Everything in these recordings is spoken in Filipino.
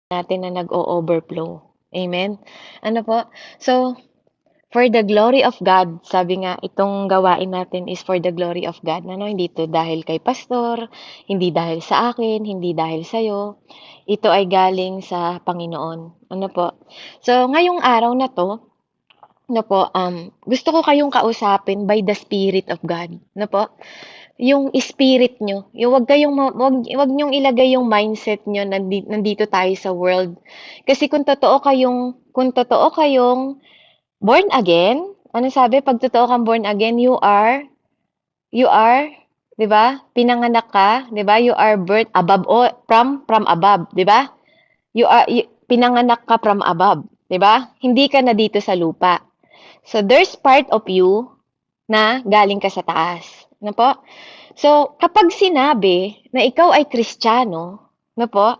natin na nag-o-overflow. Amen? Ano po? So, for the glory of God, sabi nga, itong gawain natin is for the glory of God. Ano, hindi to dahil kay pastor, hindi dahil sa akin, hindi dahil sa'yo. Ito ay galing sa Panginoon. Ano po? So, ngayong araw na to, ano po, gusto ko kayong kausapin by the Spirit of God. Ano po? Yung spirit nyo, yung wag nyong ilagay yung mindset nyo nandito tayo sa world. Kasi kung totoo kayong born again, ano sabi, pag totoo kang born again, you are, 'di ba? Pinanganak ka, 'di ba? You are birth above all, from above, 'di ba? Pinanganak ka from above, 'di ba? Hindi ka na dito sa lupa. So there's part of you na galing ka sa taas. Ano po? So, kapag sinabi na ikaw ay Kristiyano, no po,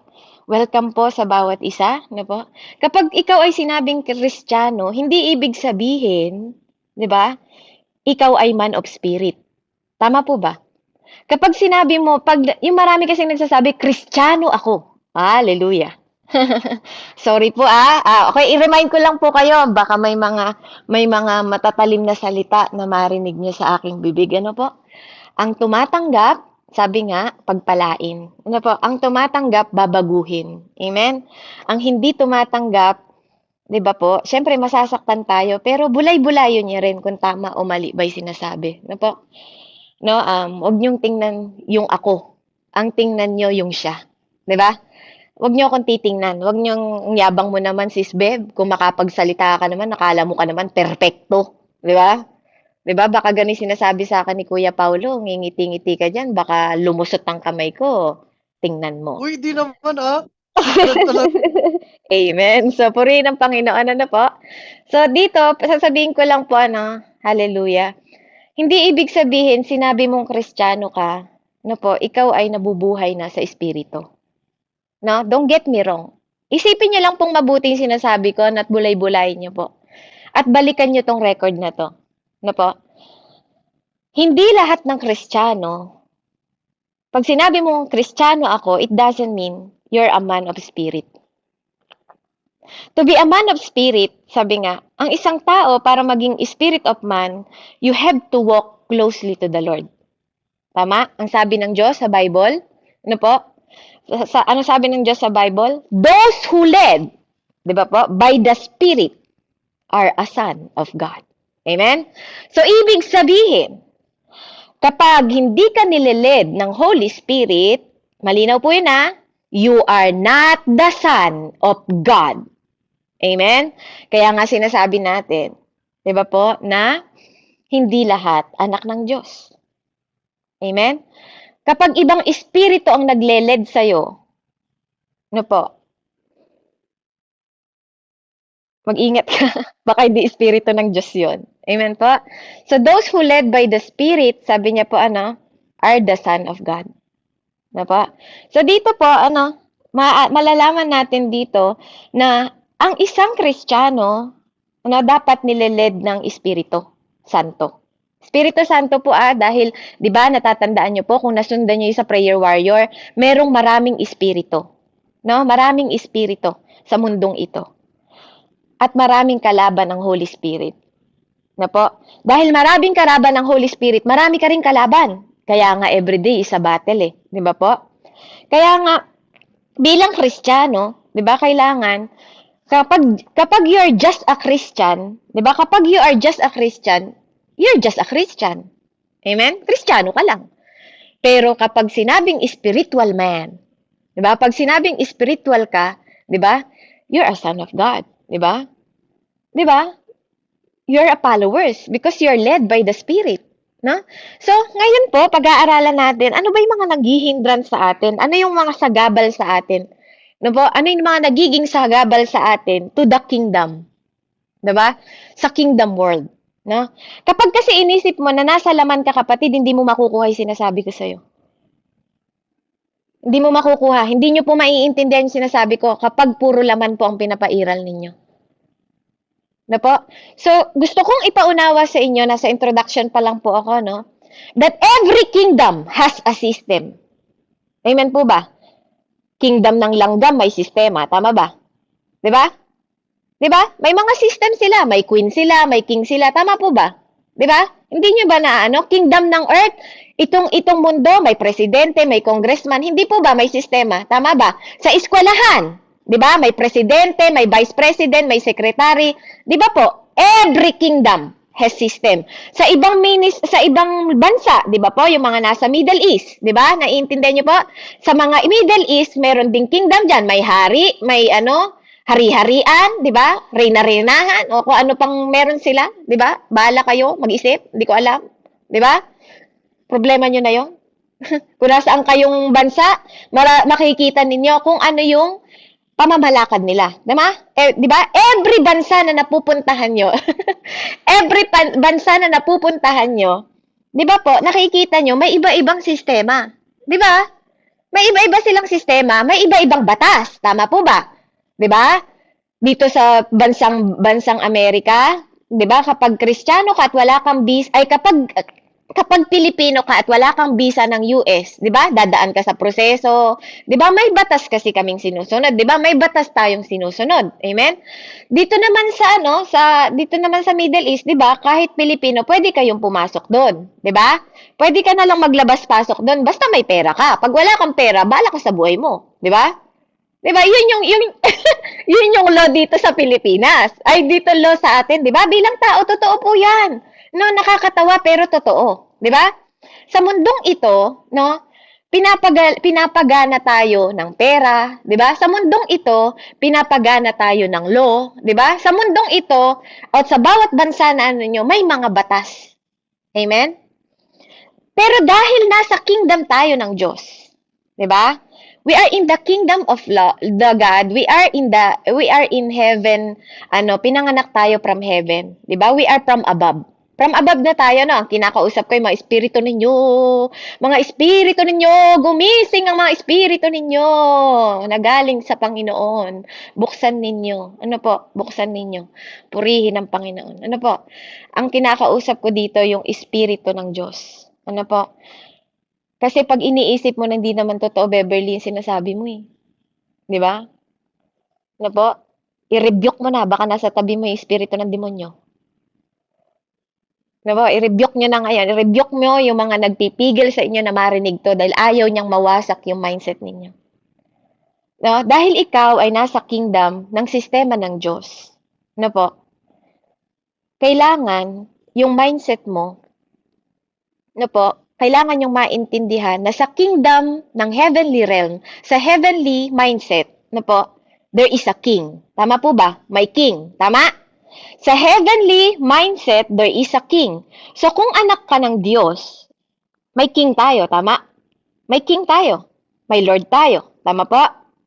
welcome po sa bawat isa, no po. Kapag ikaw ay sinabing Kristiyano, hindi ibig sabihin, 'di ba? Ikaw ay man of spirit. Tama po ba? Kapag sinabi mo, yung marami kasing nagsasabi, Kristiyano ako. Hallelujah. Sorry po okay, i-remind ko lang po kayo, baka may mga matatalim na salita na marinig niyo sa aking bibig. Ano po? Ang tumatanggap, sabi nga, pagpalain. Ano po? Ang tumatanggap, babaguhin. Amen? Ang hindi tumatanggap, 'di ba po? Siyempre masasaktan tayo, pero bulay-bulayon niya rin kung tama o mali ba 'yung sinasabi. Ano po? No, wag niyong tingnan yung ako. Ang tingnan niyo yung siya. 'Di ba? Wag niyo akong titingnan. Wag niyong yabang mo naman sis Beb. Kung makapagsalita ka naman, nakala mo ka naman perpekto. 'Di ba? 'Di ba? Baka gani sinasabi sa akin ni Kuya Paulo, ngingiti-ngiti ka diyan, baka lumusot ang kamay ko. Tingnan mo. Uy, di naman Secret talaga. Amen. So, purihin ang Panginoon, ano po? So, dito, sasabihin ko lang po, hallelujah. Hindi ibig sabihin, sinabi mong Kristiyano ka, ano po, ikaw ay nabubuhay na sa Espiritu. No? Don't get me wrong. Isipin niyo lang pong mabuti yung sinasabi ko at bulay-bulayin niyo po. At balikan niyo tong record na to. Ano po? Hindi lahat ng Kristiyano, pag sinabi mong Kristiyano ako, it doesn't mean you're a man of spirit. To be a man of spirit, sabi nga, ang isang tao para maging spirit of man, you have to walk closely to the Lord. Tama? Ang sabi ng Diyos sa Bible, ano po? Ano sabi ng Diyos sa Bible? Those who led, di ba po, by the Spirit are a son of God. Amen? So, ibig sabihin, kapag hindi ka nililed ng Holy Spirit, malinaw po yun you are not the son of God. Amen? Kaya nga sinasabi natin, di ba po, na hindi lahat anak ng Diyos. Amen? Kapag ibang espiritu ang nagle-led sa'yo, ano po, mag-ingat ka. Baka hindi espiritu ng Diyos yun. Amen po? So, those who led by the Spirit, sabi niya po, are the Son of God. Ano po? So, dito po, malalaman natin dito na ang isang Kristiyano, dapat nileled ng Espiritu Santo. Espiritu Santo po dahil, di ba, natatandaan niyo po, kung nasundan niyo sa prayer warrior, merong maraming espiritu. No? Maraming espiritu sa mundong ito. At maraming kalaban ng Holy Spirit. Na po? Dahil maraming kalaban ng Holy Spirit, marami ka rin kalaban. Kaya nga everyday is a battle Di ba po? Kaya nga, bilang Kristiyano, di ba, kailangan, kapag you're just a Christian, di ba, kapag you are just a Christian, you're just a Christian. Amen? Kristiyano ka lang. Pero kapag sinabing spiritual man, di ba, pag sinabing spiritual ka, di ba, you're a son of God. Di ba? Di ba? You're a followers because you're led by the Spirit. No? So, ngayon po, pag-aaralan natin, ano ba yung mga naghihindran sa atin? Ano yung mga sagabal sa atin? No po? Ano yung mga nagiging sagabal sa atin to the kingdom? Diba? Sa kingdom world. No? Kapag kasi inisip mo na nasa laman ka kapatid, hindi mo makukuha yung sinasabi ko sa'yo. Hindi mo makukuha. Hindi nyo po maiintindihan yung sinasabi ko kapag puro laman po ang pinapairal ninyo. Na po? So, gusto kong ipaunawa sa inyo, nasa introduction pa lang po ako, no? That every kingdom has a system. Amen po ba? kingdom ng langgam may sistema, tama ba? 'Di ba? 'Di ba? May mga system sila, may queen sila, may king sila, tama po ba? 'Di ba? Hindi niyo ba na ano, kingdom ng earth, itong mundo may presidente, may congressman, hindi po ba may sistema, tama ba? Sa eskwelahan, 'di ba? May presidente, may vice president, may secretary, 'di ba po? Every kingdom has system. Sa ibang bansa, 'di ba po, yung mga nasa Middle East, 'di ba? Naiintindihan niyo po? Sa mga Middle East, meron ding kingdom diyan, may hari, may ano, hari-harian, 'di ba? Reyna-reynahan o kung ano pang meron sila, 'di ba? Bahala kayo mag-isip, hindi ko alam, 'di ba? Problema niyo na 'yon. Kung nasaan kayong bansa, makikita ninyo kung ano yung pamamalakad nila, 'di ba? 'Di ba? Every bansa na napupuntahan nyo, bansa na napupuntahan nyo, 'di ba po, nakikita nyo may iba-ibang sistema, 'di ba? May iba-iba silang sistema, may iba-ibang batas, tama po ba? 'Di ba? Dito sa bansang Amerika, 'di ba, kapag Kristiyano ka at wala kang visa, ay kapag Pilipino ka at wala kang visa ng US, 'di ba? Dadaan ka sa proseso, 'di ba? May batas kasi kaming sinusunod, 'di ba? May batas tayong sinusunod. Amen. Dito naman sa Middle East, 'di ba? Kahit Pilipino, pwede kayong pumasok doon, 'di ba? Pwede ka na lang maglabas-pasok doon basta may pera ka. Pag wala kang pera, bahala ka sa buhay mo, 'di ba? 'Di ba? Yun yun yung law dito sa Pilipinas. Ay dito law sa atin, 'di ba? Bilang tao totoo po 'yan. No, nakakatawa pero totoo, 'di ba? Sa mundong ito, no, pinapagana tayo ng pera, 'di ba? Sa mundong ito, pinapagana tayo ng law, 'di ba? Sa mundong ito, at sa bawat bansa na ano nyo, may mga batas. Amen? Pero dahil nasa kingdom tayo ng Diyos, 'di ba? We are in the kingdom of the God. We are in heaven. Ano, pinanganak tayo from heaven, 'di ba? We are from above. From above na tayo, no? Ang kinakausap ko yung mga espiritu ninyo. Mga espiritu ninyo, gumising ang mga espiritu ninyo na galing sa Panginoon. Buksan ninyo. Ano po? Buksan ninyo. Purihin ang Panginoon. Ano po? Ang kinakausap ko dito yung espiritu ng Diyos. Ano po? Kasi pag iniisip mo na hindi naman totoo, Beverly, yung sinasabi mo eh. Di ba? Ano po? I-rebuke mo na. Baka nasa tabi mo yung espiritu ng demonyo. Ano po? I-rebuke nyo na ngayon. I-rebuke mo yung mga nagpipigil sa inyo na marinig to dahil ayaw niyang mawasak yung mindset ninyo. No? Dahil ikaw ay nasa kingdom ng sistema ng Diyos. Ano po? Kailangan yung mindset mo, ano po, kailangan yung maintindihan na sa kingdom ng heavenly realm, sa heavenly mindset, ano po, there is a king. Tama po ba? May king. Tama? Sa heavenly mindset, there is a king. So, kung anak ka ng Diyos, may king tayo. Tama? May king tayo. May Lord tayo. Tama po?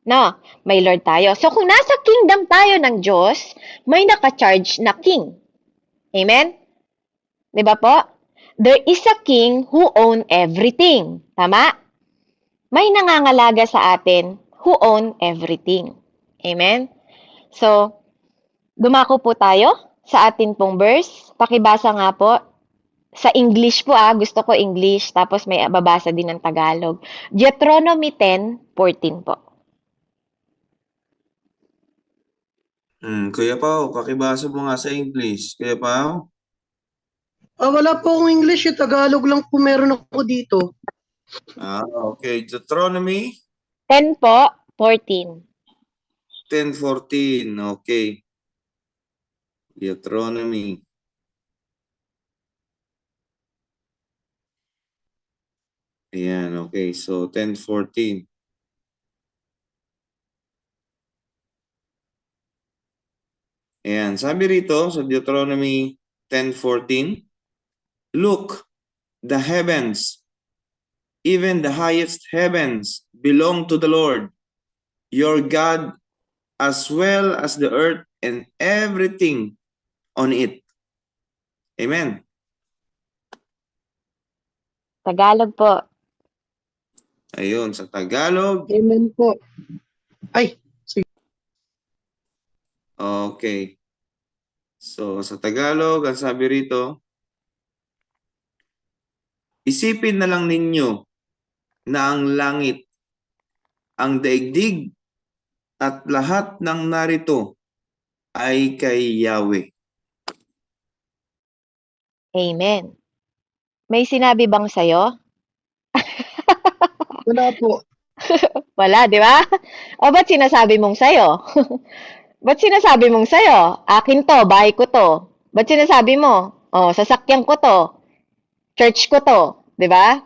No, may Lord tayo. So, kung nasa kingdom tayo ng Diyos, may naka-charge na king. Amen? Di ba po? There is a king who own everything. Tama? May nangangalaga sa atin who own everything. Amen? So, dumako po tayo sa atin pong verse. Pakibasa nga po. Sa English po gusto ko English, tapos may babasa din ng Tagalog. Deuteronomy 10:14 po. Kuya Pao, pakibasa mo nga sa English. Kuya Pao? Wala po akong English, Tagalog lang po meron ako dito. Okay. Deuteronomy 10 po, 14. 10:14. Okay. Deuteronomy. Ayan, okay. So, 10:14. Ayan, sabi rito sa Deuteronomy 10:14, look, the heavens, even the highest heavens, belong to the Lord, your God, as well as the earth and everything on it. Amen. Tagalog po. Ayun, sa Tagalog. Amen po. Ay, sige. Okay. So, sa Tagalog, ang sabi rito, isipin na lang ninyo na ang langit ang daigdig at lahat ng narito ay kay Yahweh. Amen. May sinabi bang sa'yo? Wala po. Wala, di ba? O, ba't sinasabi mong sa'yo? Ba't sinasabi mong sa'yo? Akin to, bahay ko to. Ba't sinasabi mo? O, sasakyan ko to. Church ko to. Di ba?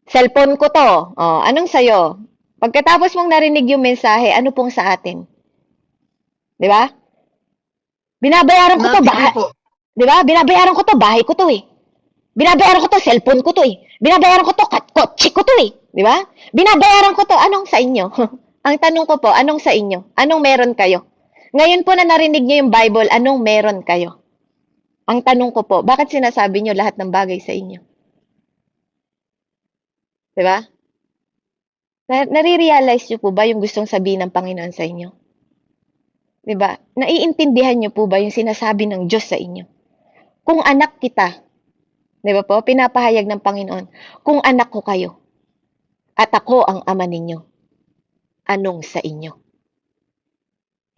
Cellphone ko to. O, anong sa'yo? Pagkatapos mong narinig yung mensahe, ano pong sa atin? Di ba? Binabayaran ko to, Natik na po. di ba? Binabayaran ko to, bahay ko to eh. Binabayaran ko to, cellphone ko to eh. Binabayaran ko to, kotse ko to eh. Di ba? Binabayaran ko to, anong sa inyo? Ang tanong ko po, anong sa inyo? Anong meron kayo? Ngayon po na narinig niyo yung Bible, anong meron kayo? Ang tanong ko po, bakit sinasabi niyo lahat ng bagay sa inyo? Di ba? Nare-realize niyo po ba yung gustong sabihin ng Panginoon sa inyo? Di ba? Naiintindihan niyo po ba yung sinasabi ng Diyos sa inyo? Kung anak kita, di ba po, pinapahayag ng Panginoon, kung anak ko kayo, at ako ang ama ninyo, anong sa inyo?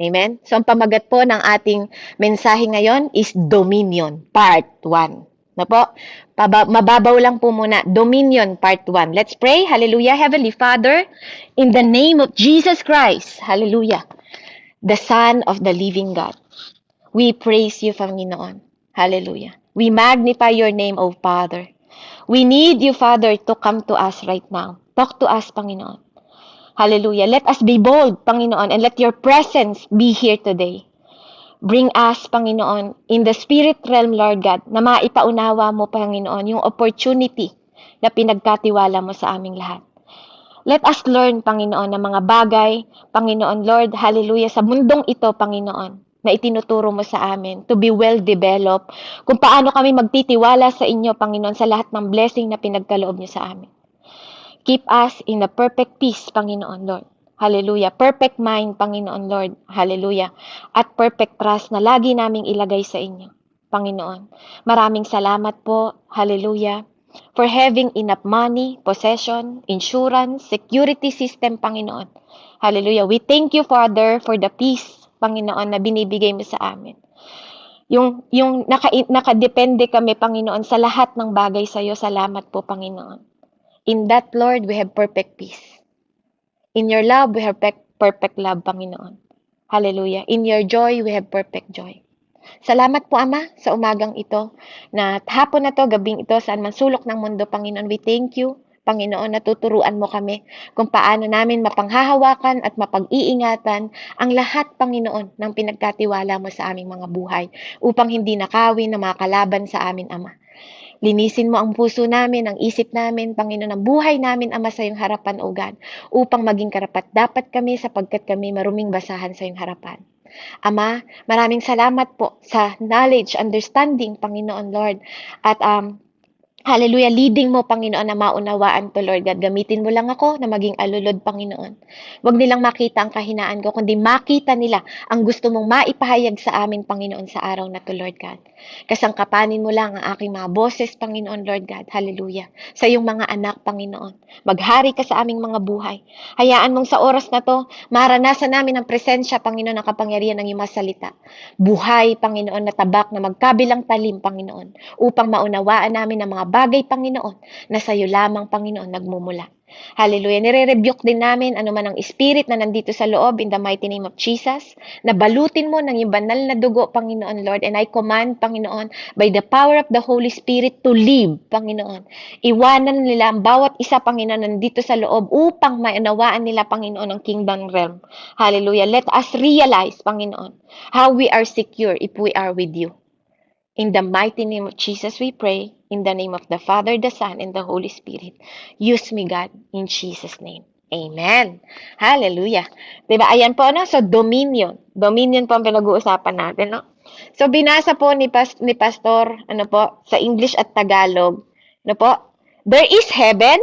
Amen? So, ang pamagat po ng ating mensahe ngayon is Dominion, Part 1. Na po? Mababaw lang po muna. Dominion, Part 1. Let's pray. Hallelujah. Heavenly Father, in the name of Jesus Christ, hallelujah, the Son of the living God, we praise you, Panginoon. Hallelujah. We magnify your name, O Father. We need you, Father, to come to us right now. Talk to us, Panginoon. Hallelujah. Let us be bold, Panginoon, and let your presence be here today. Bring us, Panginoon, in the spirit realm, Lord God, na maipaunawa mo, Panginoon, yung opportunity na pinagkatiwala mo sa aming lahat. Let us learn, Panginoon, ng mga bagay, Panginoon, Lord, hallelujah, sa mundong ito, Panginoon, na itinuturo mo sa amin to be well-developed, kung paano kami magtitiwala sa inyo, Panginoon, sa lahat ng blessing na pinagkaloob niyo sa amin. Keep us in a perfect peace, Panginoon, Lord. Hallelujah. Perfect mind, Panginoon, Lord. Hallelujah. At perfect trust na lagi naming ilagay sa inyo, Panginoon. Maraming salamat po. Hallelujah. For having enough money, possession, insurance, security system, Panginoon. Hallelujah. We thank you, Father, for the peace, Panginoon, na binibigay mo sa amin. Yung nakadepende kami, Panginoon, sa lahat ng bagay sa iyo. Salamat po, Panginoon. In that, Lord, we have perfect peace. In your love, we have perfect love, Panginoon. Hallelujah. In your joy, we have perfect joy. Salamat po, Ama, sa umagang ito, na hapon na to, gabing ito, saan man sulok ng mundo, Panginoon. We thank you, Panginoon, na tuturuan mo kami kung paano namin mapanghahawakan at mapag-iingatan ang lahat, Panginoon, ng pinagkatiwala mo sa aming mga buhay upang hindi nakawin na mga kalaban sa amin, Ama. Linisin mo ang puso namin, ang isip namin, Panginoon, ang buhay namin, Ama, sa iyong harapan, O God, upang maging karapat-dapat kami sapagkat kami maruming basahan sa iyong harapan. Ama, maraming salamat po sa knowledge, understanding, Panginoon Lord. At hallelujah, leading mo, Panginoon, na maunawaan to, Lord God. Gamitin mo lang ako na maging alulod, Panginoon. Huwag nilang makita ang kahinaan ko, kundi makita nila ang gusto mong maipahayag sa amin, Panginoon, sa araw na to, Lord God. Kasangkapanin mo lang ang aking mga boses, Panginoon, Lord God. Hallelujah. Sa iyong mga anak, Panginoon. Maghari ka sa aming mga buhay. Hayaan mong sa oras na to, maranasan namin ang presensya, Panginoon, ng kapangyarihan ng iyong mga salita. Buhay, Panginoon, na tabak na magkabilang talim, Panginoon, upang maunawaan namin ang mga bagay, Panginoon, na sa iyo lamang, Panginoon, nagmumula. Hallelujah. Nire-rebuke din namin anuman ang spirit na nandito sa loob in the mighty name of Jesus. Nabalutin mo ng iyong banal na dugo, Panginoon Lord. And I command, Panginoon, by the power of the Holy Spirit to live, Panginoon. Iwanan nila ang bawat isa, Panginoon, nandito sa loob upang maunawaan nila, Panginoon, ang kingdom realm. Hallelujah. Let us realize, Panginoon, how we are secure if we are with you. In the mighty name of Jesus we pray. In the name of the Father, the Son, and the Holy Spirit. Use me, God, in Jesus' name. Amen. Hallelujah. Diba? Ayan po, no? So, dominion. Dominion po ang pinag-uusapan natin, no? So, binasa po ni Pastor, ano po, sa English at Tagalog, ano po, there is heaven,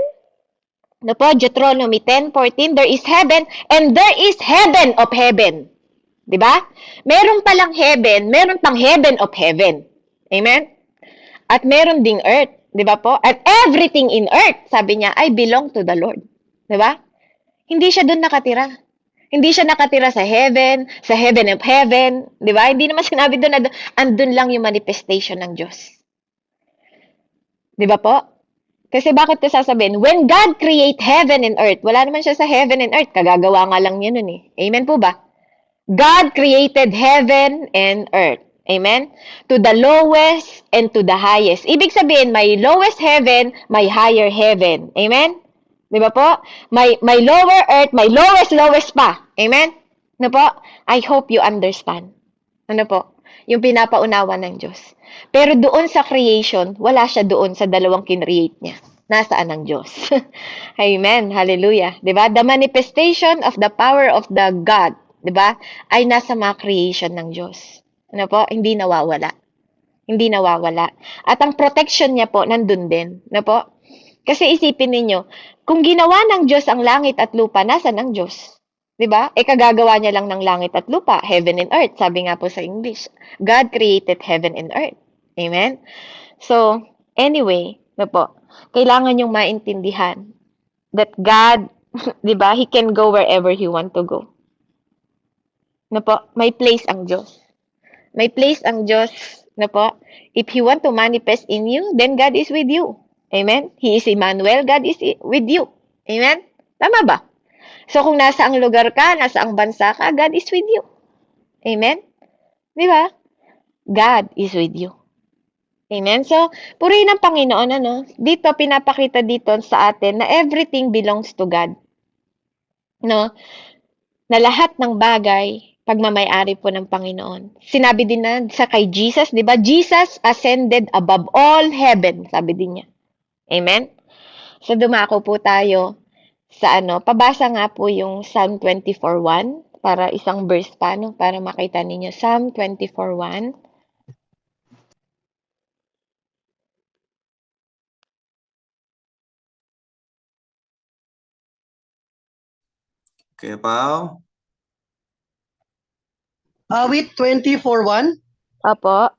ano po, Deuteronomy 10:14, there is heaven, and there is heaven of heaven. Diba? Meron palang heaven, meron pang heaven of heaven. Amen? At meron ding earth, 'di ba po? At everything in earth, sabi niya, I belong to the Lord. 'Di ba? Hindi siya doon nakatira. Hindi siya nakatira sa heaven of heaven, di ba? Hindi naman sinabi doon na andun lang yung manifestation ng Diyos. Di ba po? Kasi bakit ko sasabihin? When God create heaven and earth, wala naman siya sa heaven and earth. Kagagawa nga lang niya nun eh. Amen po ba? God created heaven and earth. Amen? To the lowest and to the highest. Ibig sabihin, may lowest heaven, may higher heaven. Amen? Di ba po? May lower earth, may lowest pa. Amen? Ano po? I hope you understand. Ano po? Yung pinapaunawa ng Diyos. Pero doon sa creation, wala siya doon sa dalawang kinreate niya. Nasaan ang Diyos? Amen. Hallelujah. 'Di ba? The manifestation of the power of the God, 'di ba? Ay nasa mga creation ng Diyos. Ano po? Hindi nawawala. Hindi nawawala. At ang protection niya po nandun din. Ano po? Kasi isipin ninyo, kung ginawa ng Diyos ang langit at lupa, nasaan ang Diyos? 'Di ba? Kagagawa niya lang ng langit at lupa, heaven and earth, sabi nga po sa English. God created heaven and earth. Amen? So, anyway, na po, kailangan yung maintindihan that God, 'di ba, He can go wherever He want to go. Na po, may place ang Diyos. May place ang Diyos, na po. If He want to manifest in you, then God is with you. Amen? He is Emmanuel, God is with you. Amen? Tama ba? So, kung nasa ang lugar ka, nasa ang bansa ka, God is with you. Amen? Di ba? God is with you. Amen? So, purihin ng Panginoon, ano? Dito, pinapakita dito sa atin na everything belongs to God. No? Na lahat ng bagay, pagmamayari po ng Panginoon. Sinabi din na sa kay Jesus, di ba? Jesus ascended above all heaven, sabi din niya. Amen? So, dumako po tayo sa pabasa nga po yung Psalm 24:1 para isang verse pa, no? Para makita ninyo. Psalm 24:1. Okay, Pao? Awit 24:1. Opo.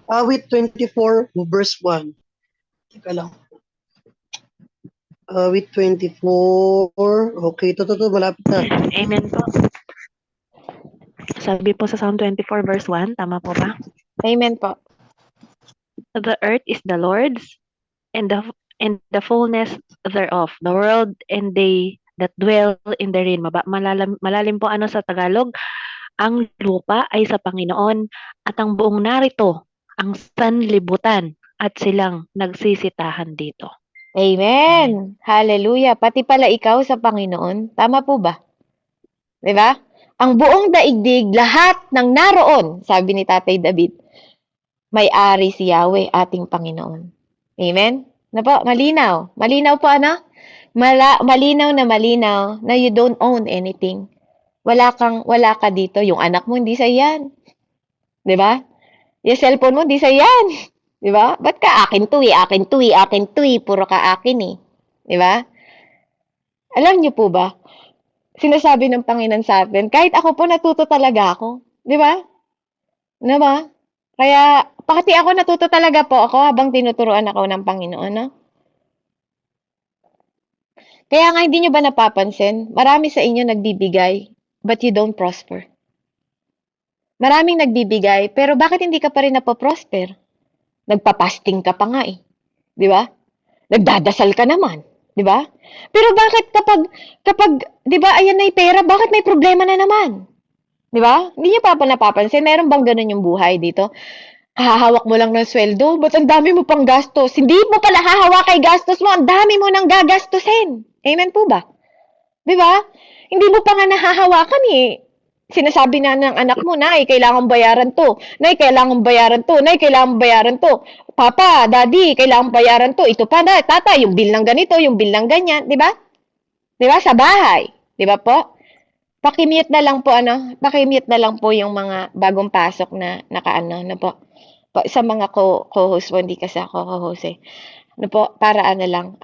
Awit 24 verse 1. Teka lang. Awit 24. Okay, ito, malapit na. Amen po. Sabi po sa Psalm 24 verse 1, tama po ba? Amen po. The earth is the Lord's and the fullness thereof, the world and they that dwell in therein. Malalim po sa Tagalog. Ang lupa ay sa Panginoon at ang buong narito ang sanlibutan at silang nagsisitahan dito. Amen. Hallelujah. Pati pala ikaw sa Panginoon. Tama po ba? Diba? Ang buong daigdig, lahat ng naroon, sabi ni Tatay David, may-ari si Yahweh, ating Panginoon. Amen? Na po, malinaw. Malinaw po, malinaw na you don't own anything. Wala ka dito. Yung anak mo, hindi sa yan. Diba? Yung cellphone mo, hindi sa yan. Diba? Ba't ka akin to eh, puro ka akin eh. Diba? Alam niyo po ba, sinasabi ng Panginoon sa atin, kahit ako po natuto talaga ako. Diba? Ano ba? Kaya, pati ako natuto talaga po ako habang tinuturuan ako ng Panginoon, no? Kaya nga hindi nyo ba napapansin, marami sa inyo nagbibigay, but you don't prosper. Maraming nagbibigay, pero bakit hindi ka pa rin napoprosper? Nagpapasting ka pa nga eh. Di ba? Nagdadasal ka naman. Di ba? Pero bakit kapag, di ba, ayan na yung pera, bakit may problema na naman? Di ba? Hindi niyo pa napapansin. Meron bang ganun yung buhay dito? Hahawak mo lang ng sweldo, ba't ang dami mo pang gastos? Hindi mo pala hahawak kay gastos mo, ang dami mo nang gagastusin. Amen po ba? Di ba? Hindi mo pa nga nahahawakan eh. Sinasabi na ng anak mo, Nay, kailangan bayaran to. Nay, kailangan bayaran to. Nay, kailangan bayaran to. Papa, Daddy, kailangan bayaran to. Ito pa na, tata, yung bill ng ganito, yung bill ng ganyan, di ba? Di ba? Sa bahay. Di ba po? Pakimute na lang po, pakimute na lang po yung mga bagong pasok na na po. Sa mga co-host po, hindi kasi ako co-host eh. Po, para lang.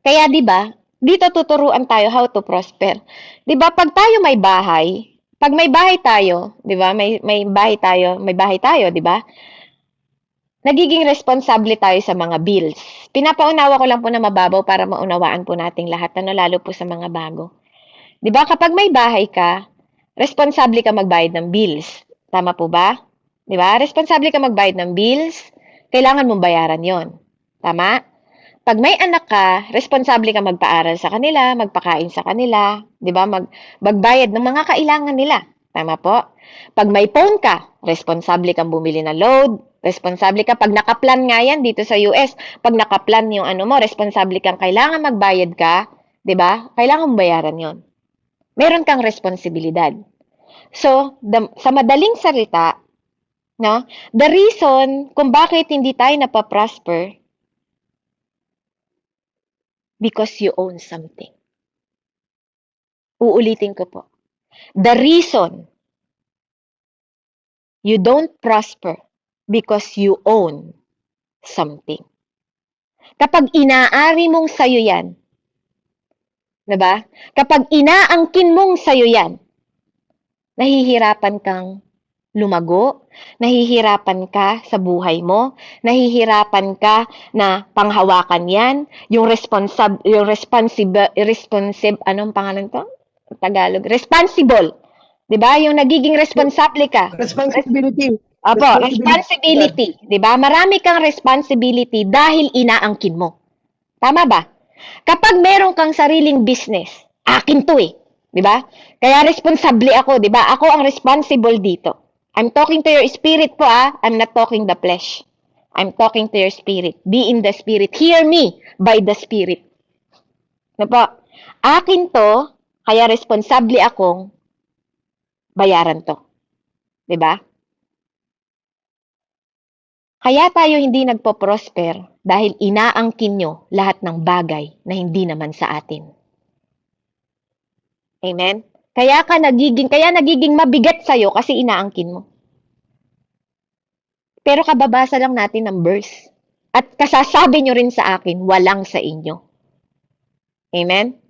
Kaya di ba, dito tuturuan tayo how to prosper. 'Di ba pag tayo may bahay, pag may bahay tayo, 'di ba? May bahay tayo, 'di ba? nagiging responsable tayo sa mga bills. Pinapaunawa ko lang po na mababaw para maunawaan po nating lahat, lalo po sa mga bago. 'Di ba kapag may bahay ka, responsable ka magbayad ng bills. Tama po ba? 'Di ba? Responsable ka magbayad ng bills, kailangan mong bayaran 'yon. Tama? Pag may anak ka, responsable ka magpaaral sa kanila, magpakain sa kanila, 'di ba? Magbayad ng mga kailangan nila. Tama po? Pag may phone ka, responsable kang bumili ng load, responsable ka pag nakaplan nga yan dito sa US, pag nakaplan yung ano mo, responsable kang kailangan magbayad ka, 'di ba? Kailangan mong bayaran 'yon. Meron kang responsibilidad. So, sa madaling salita, no, the reason kung bakit hindi tayo napaprosper, because you own something. Uulitin ko po. The reason you don't prosper because you own something. Kapag inaari mong sayo yan, diba? Kapag inaangkin mong sayo yan, nahihirapan kang lumago, nahihirapan ka sa buhay mo, nahihirapan ka na panghawakan yan, yung responsive, anong pangalan to? Tagalog, responsible. 'Di ba? Yung nagiging responsable ka. Responsibility. Apo, responsibility, 'di ba? Marami kang responsibility dahil inaangkin mo. Tama ba? Kapag meron kang sariling business, akin 'to eh, 'di ba? Kaya responsable ako, 'di ba? Ako ang responsible dito. I'm talking to your spirit po I'm not talking the flesh. I'm talking to your spirit. Be in the spirit. Hear me by the spirit. Na po? Akin 'to, kaya responsable akong bayaran 'to. 'Di ba? Kaya tayo hindi nagpo-prosper dahil inaangkin nyo lahat ng bagay na hindi naman sa atin. Amen? Kaya nagiging mabigat sa'yo kasi inaangkin mo. Pero kababasa lang natin ng verse. At kasasabi nyo rin sa akin, walang sa inyo. Amen?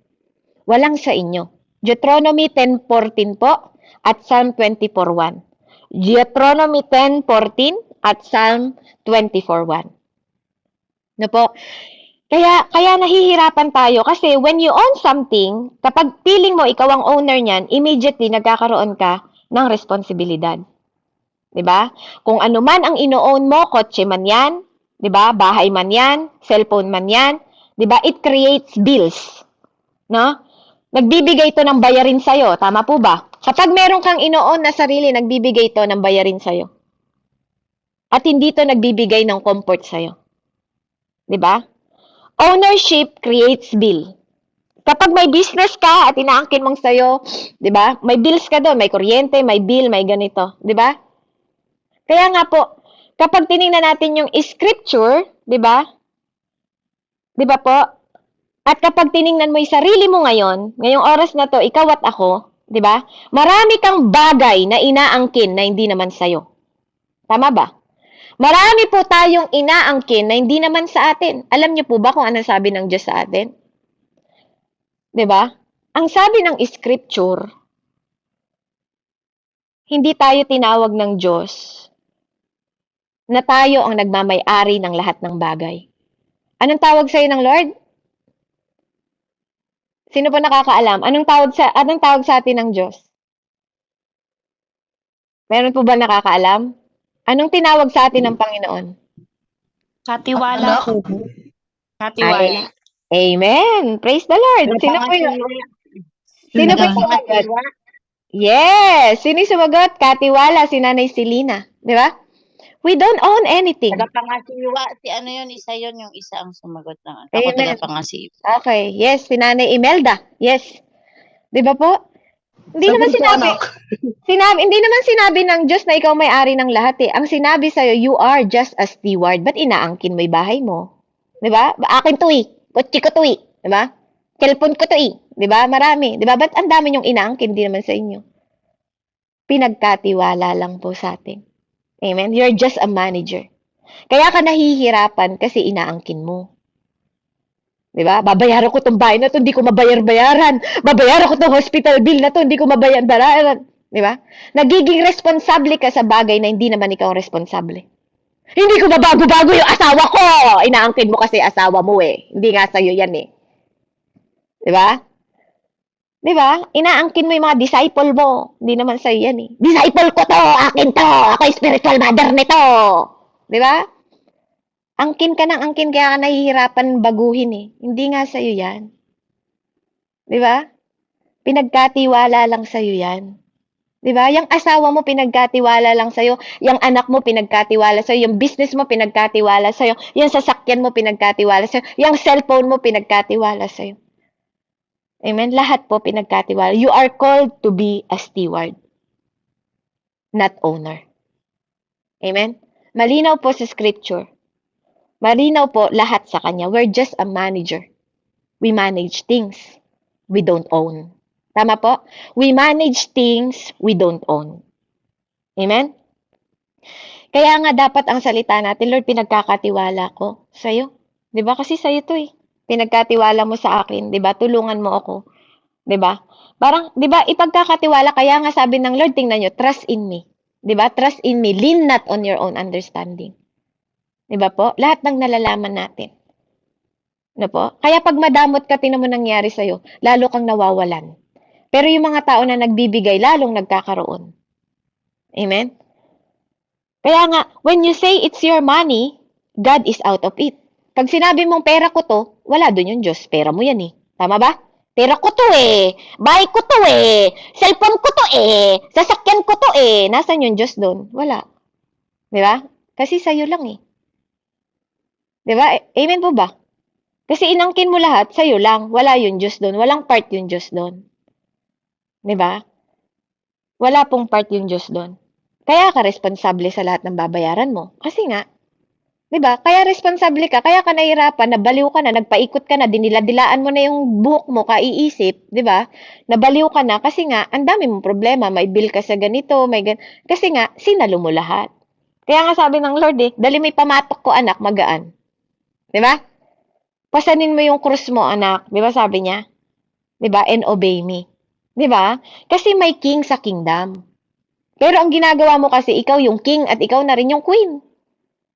Walang sa inyo. Deuteronomy 10:14 po at Psalm 24:1. Deuteronomy 10:14 at Psalm 24:1. No po? Kaya nahihirapan tayo kasi when you own something, kapag feeling mo ikaw ang owner niyan, immediately nagkakaroon ka ng responsibilidad. 'Di ba? Kung ano man ang ino-own mo, kotse man 'yan, 'di ba? Bahay man 'yan, cellphone man 'yan, 'di ba? It creates bills. No? Nagbibigay ito ng bayarin sa'yo. Tama po ba? Kapag meron kang ino-own na sarili, nagbibigay ito ng bayarin sa'yo. At hindi ito nagbibigay ng comfort sa'yo. 'Di ba? Ownership creates bill. Kapag may business ka at inaangkin mong sa'yo, 'di ba? May bills ka doon, may kuryente, may bill, may ganito, 'di ba? Kaya nga po, kapag tiningnan natin yung scripture, 'di ba? 'Di ba po? At kapag tiningnan mo 'yung sarili mo ngayong oras na 'to, ikaw at ako, 'di ba? Marami kang bagay na inaangkin na hindi naman sa'yo. Tama ba? Marami po tayong inaangkin na hindi naman sa atin. Alam niyo po ba kung ano sabi ng Diyos sa atin? 'Di ba? Ang sabi ng scripture, hindi tayo tinawag ng Diyos na tayo ang nagmamay-ari ng lahat ng bagay. Anong tawag sa'yo ng Lord? Sino po nakakaalam? Anong tawag sa atin ng Diyos? Meron po ba nakakaalam? Anong tinawag sa atin ng Panginoon? Katiwala. Ako. Katiwala. Amen. Praise the Lord. Sino po yung sumagot? Yes. Sino yung sumagot? Katiwala, si Nanay Selena. Di ba? We don't own anything. Tagapangasiwa. Si ano yun? Isa yun. Yung isa ang sumagot ng ako Amen. tagapangasiwa. Okay. Yes, si Nanay Imelda. Yes. Di ba po? Hindi naman sinabi ng Diyos na ikaw may-ari ng lahat eh. Ang sinabi sa'yo, you are just a steward. Ba't inaangkin mo yung bahay mo? Di ba? Akin to eh. Kotse ko to eh. Di ba? Cellphone ko to eh. Di ba? Marami. Di ba? Ba't ang dami yung inaangkin? Hindi naman sa inyo. Pinagkatiwala lang po sa atin. Amen? You're just a manager. Kaya ka nahihirapan kasi inaangkin mo. Diba? Babayaran ko tong bahay na to, hindi ko mabayar-bayaran. Babayaran ko tong hospital bill na to, hindi ko mabayar-bayaran. Diba? Nagiging responsable ka sa bagay na hindi naman ikaw responsable. Hindi ko babago-bago yung asawa ko. Inaangkin mo kasi asawa mo eh. Hindi nga sa'yo yan eh. Di ba? Di ba? Inaangkin mo yung mga disciple mo. Hindi naman sa'yo yan eh. Disciple ko to! Akin to! Ako yung spiritual mother nito! Di ba? Angkin ka ng angkin kaya ka nahihirapan baguhin eh. Hindi nga sa'yo yan. Di ba? Pinagkatiwala lang sa'yo yan. Di ba? Yung asawa mo pinagkatiwala lang sa'yo. Yung anak mo pinagkatiwala sa'yo. Yung business mo pinagkatiwala sa'yo. Yung sasakyan mo pinagkatiwala sa'yo. Yung cellphone mo pinagkatiwala sa'yo. Amen? Lahat po pinagkatiwala. You are called to be a steward, not owner. Amen? Malinaw po sa scripture. Malinaw po lahat sa kanya. We're just a manager. We manage things we don't own. Tama po? We manage things we don't own. Amen? Kaya nga dapat ang salita natin, Lord, pinagkakatiwala ko sa'yo. Di ba? Kasi sa'yo to eh. Pinagkatiwala mo sa akin. Di ba? Tulungan mo ako. Di ba? Parang, di ba, ipagkakatiwala. Kaya nga sabi ng Lord, tingnan nyo, trust in me. Di ba? Trust in me. Lean not on your own understanding. Di ba po? Lahat ng nalalaman natin. Ano po? Kaya pag madamot ka, tingnan mo nangyari sa'yo, lalo kang nawawalan. Pero yung mga tao na nagbibigay, lalong nagkakaroon. Amen? Kaya nga, when you say it's your money, God is out of it. Pag sinabi mong pera ko to, wala dun yung Diyos. Pera mo yan eh. Tama ba? Pera ko to eh. Bahay ko to eh. Cellphone ko to eh. Sasakyan ko to eh. Nasaan yung Diyos dun? Wala. Di ba? Kasi sa'yo lang eh. Di ba? Amen po ba? Kasi inangkin mo lahat, sa'yo lang. Wala yung Diyos dun. Walang part yung Diyos dun. Di ba? Wala pong part yung Diyos dun. Kaya ka responsable sa lahat ng babayaran mo. Kasi nga, di ba? Kaya responsable ka, kaya ka nahirapan, nabaliw ka na, nagpaikot ka na, diniladilaan mo na yung buhok mo, kaiisip, di ba? Nabaliw ka na kasi nga, ang dami mong problema, may bill ka sa ganito, kasi nga, sinalo mo lahat. Kaya nga sabi ng Lord eh, dali may pamatok ko anak, magaan. Di ba? Pasanin mo yung krus mo anak, di ba sabi niya? Di ba? And obey me. Di ba? Kasi may king sa kingdom. Pero ang ginagawa mo kasi, ikaw yung king at ikaw na rin yung queen.